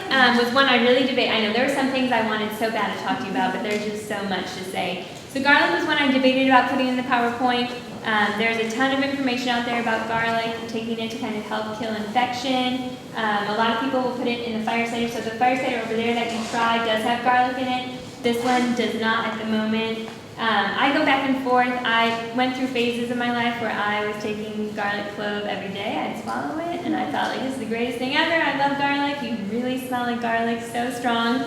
was one I really debate. I know there were some things I wanted so bad to talk to you about, but there's just so much to say. So garlic was one I debated about putting in the PowerPoint. There's a ton of information out there about garlic and taking it to kind of help kill infection. A lot of people will put it in the fire cider. So the fire cider over there that you tried does have garlic in it. This one does not at the moment. I go back and forth. I went through phases of my life where I was taking garlic clove every day. I'd swallow it, and I thought, like, this is the greatest thing ever. I love garlic. You really smell like garlic, so strong.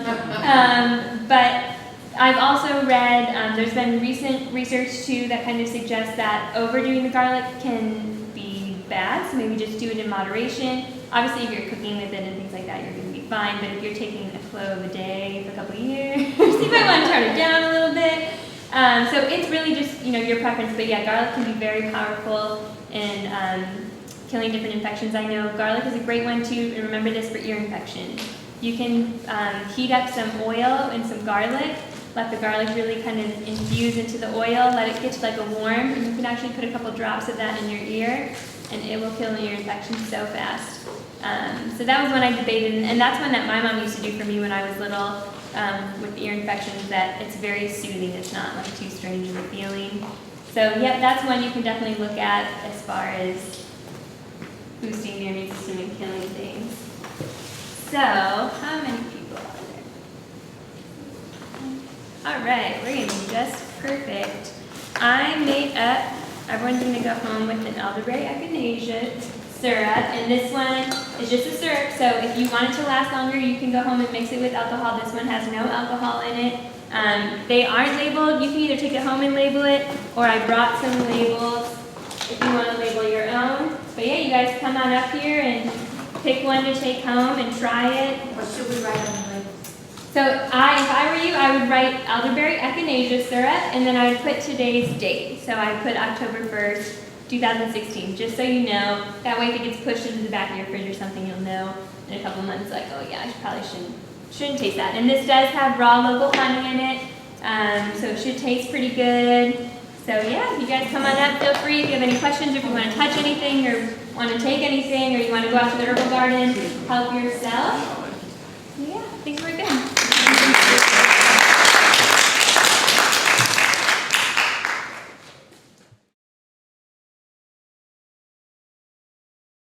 But I've also read, there's been recent research too that kind of suggests that overdoing the garlic can be bad, so maybe just do it in moderation. Obviously, if you're cooking with it and things like that, you're going to be fine, but if you're taking a clove a day for a couple of years, you might want to turn it down a little bit. So it's really just, your preference, but yeah, garlic can be very powerful in killing different infections. I know garlic is a great one too, and remember this for ear infection. You can heat up some oil and some garlic, let the garlic really kind of infuse into the oil, let it get to like a warm, and you can actually put a couple drops of that in your ear, and it will kill an ear infection so fast. So that was one I debated, and that's one that my mom used to do for me when I was little with ear infections, that it's very soothing. It's not like too strange of a feeling. So yeah, that's one you can definitely look at as far as boosting your immune system and killing things. So, how many people are there? All right, we're going to be just perfect. I made up, everyone's going to go home with an elderberry echinacea syrup, and this one is just a syrup, so if you want it to last longer, you can go home and mix it with alcohol. This one has no alcohol in it. They aren't labeled. You can either take it home and label it, or I brought some labels if you want to label your own. But yeah, you guys come on up here and pick one to take home and try it. What should we write on the label? So if I were you, I would write elderberry echinacea syrup, and then I would put today's date. So I would put October 1st, 2016, just so you know. That way if it gets pushed into the back of your fridge or something, you'll know in a couple months, like, oh yeah, I probably shouldn't taste that. And this does have raw local honey in it, so it should taste pretty good. So yeah, if you guys come on up, feel free. If you have any questions, or if you want to touch anything, or want to take anything, or you want to go out to the herbal garden, help yourself. Yeah, I think we're good.